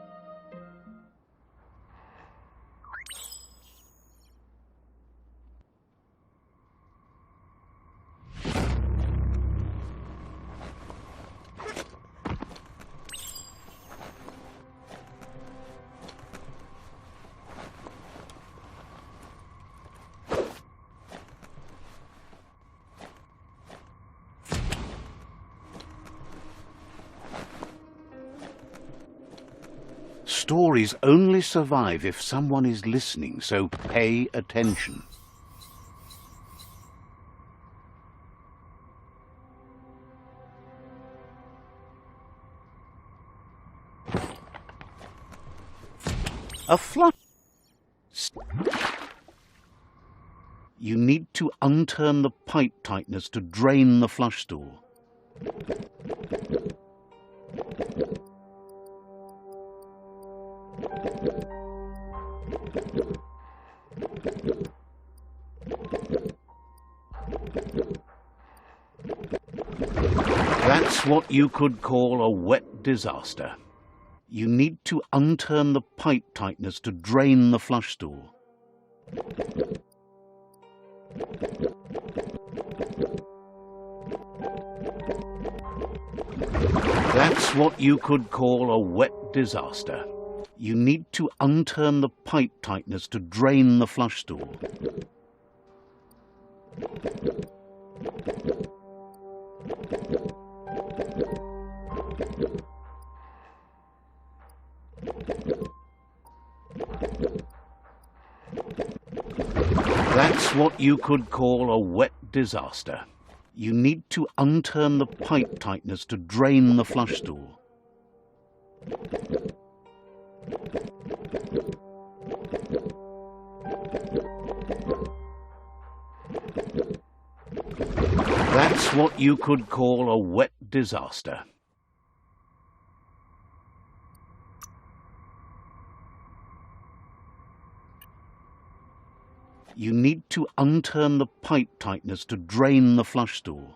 Stories only survive if someone is listening, so pay attention. A flush. You need to unturn the pipe tighteners to drain the flush stool. That's what you could call a wet disaster. You need to unturn the pipe tighteners to drain the flush stool. That's what you could call a wet disaster. You need to unturn the pipe tighteners to drain the flush stool. That's what you could call a wet disaster. You need to unturn the pipe tighteners to drain the flush stool. what you could call a wet disaster. You need to unturn the pipe tightness to drain the flush stool.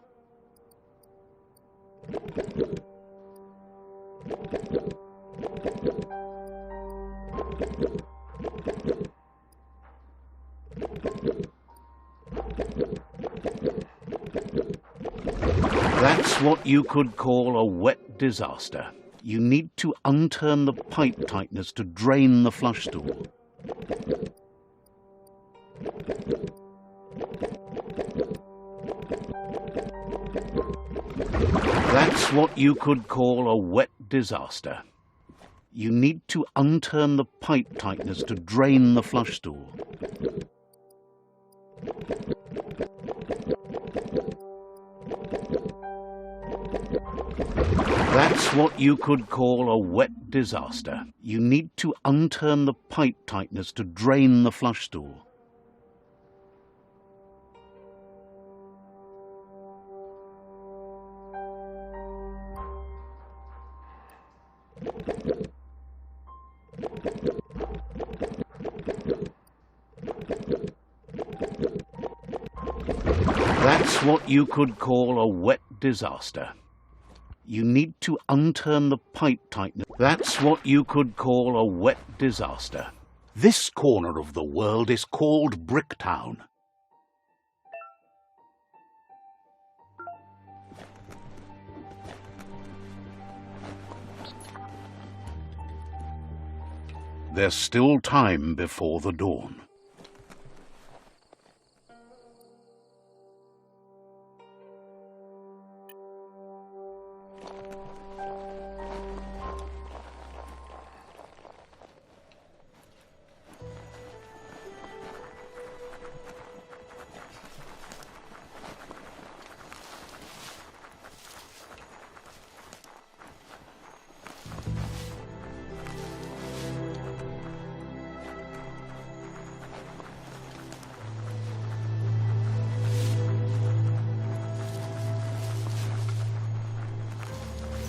That's what you could call a wet disaster. You need to unturn the pipe tightness to drain the flush stool. That's what you could call a wet disaster. You need to unturn the pipe tightness to drain the flush stool. That's what you could call a wet disaster. You need to unturn the pipe tightness to drain the flush stool. That's what you could call a wet disaster. You need to unturn the pipe tightness. That's what you could call a wet disaster. This corner of the world is called Bricktown. There's still time before the dawn.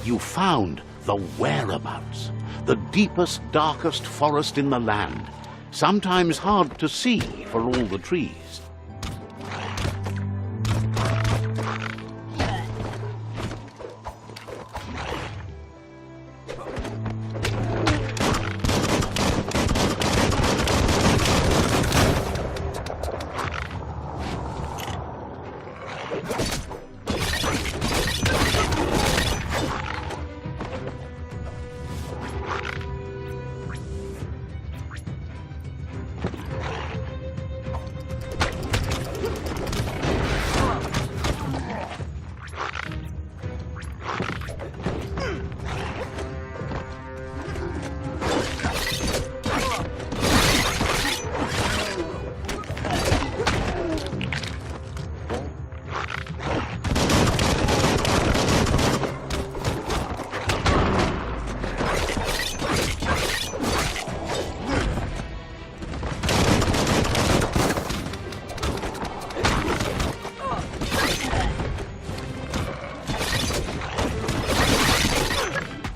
You found the whereabouts, the deepest, darkest forest in the land, sometimes hard to see for all the trees.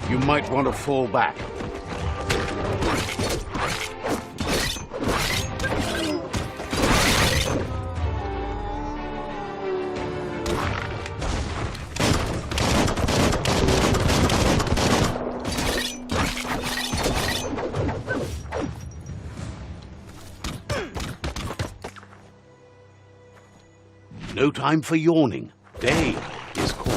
You might want to fall back. No time for yawning. Day is called.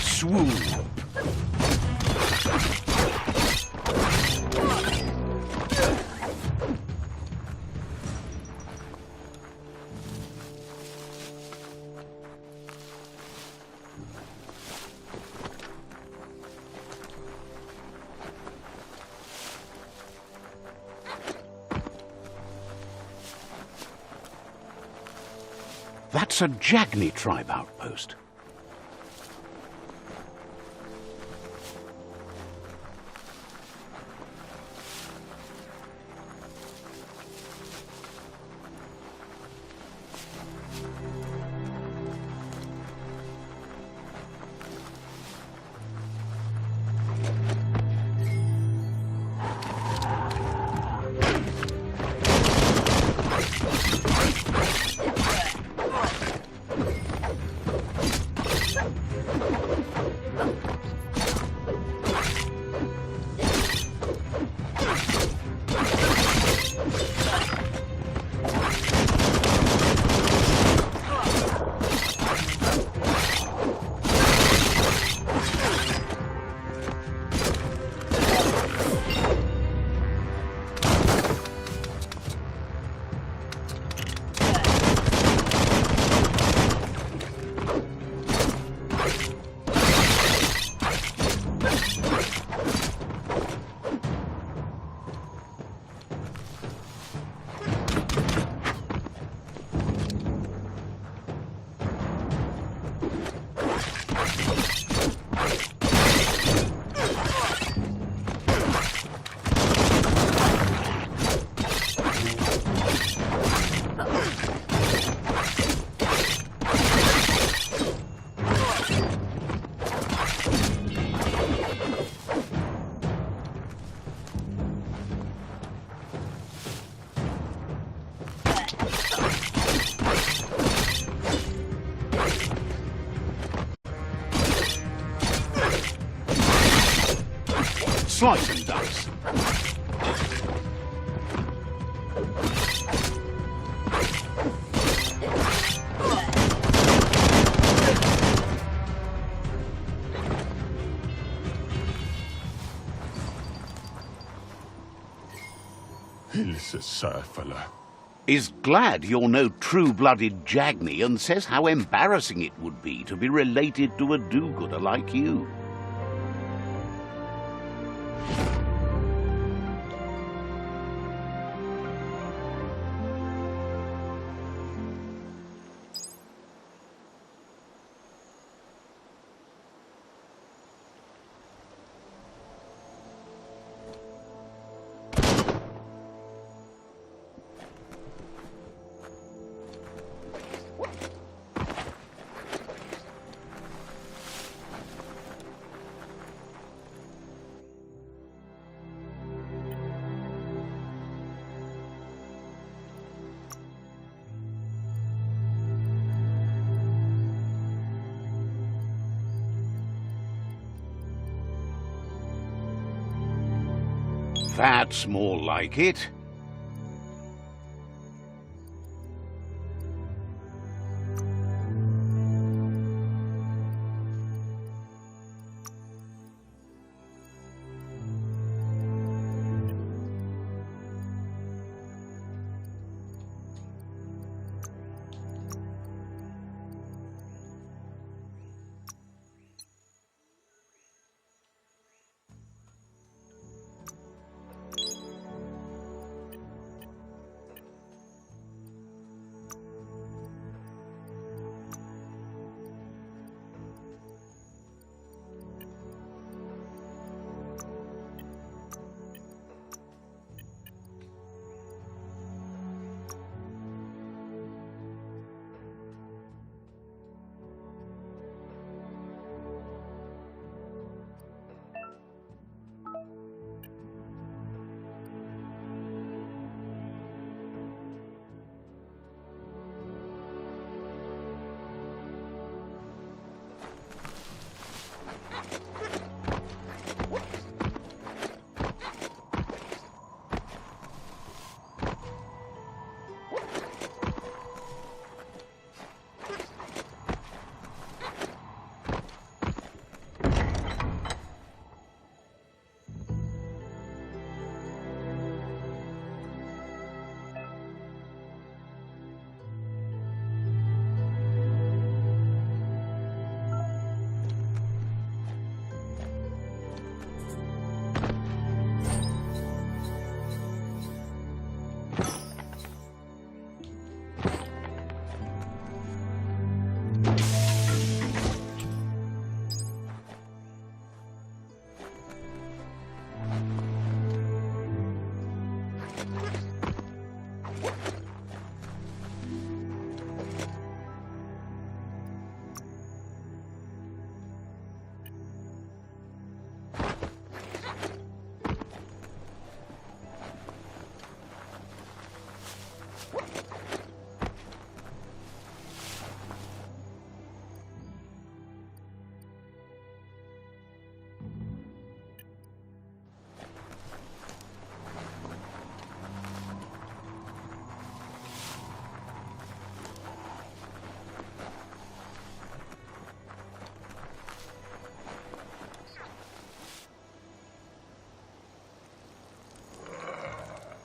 Swoon. That's a Jagni tribe outpost. Slice and dice. Is glad you're no true-blooded Jagni and says how embarrassing it would be to be related to a do-gooder like you. That's more like it.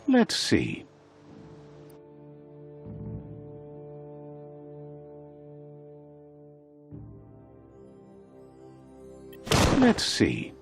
Let's see. Let's see.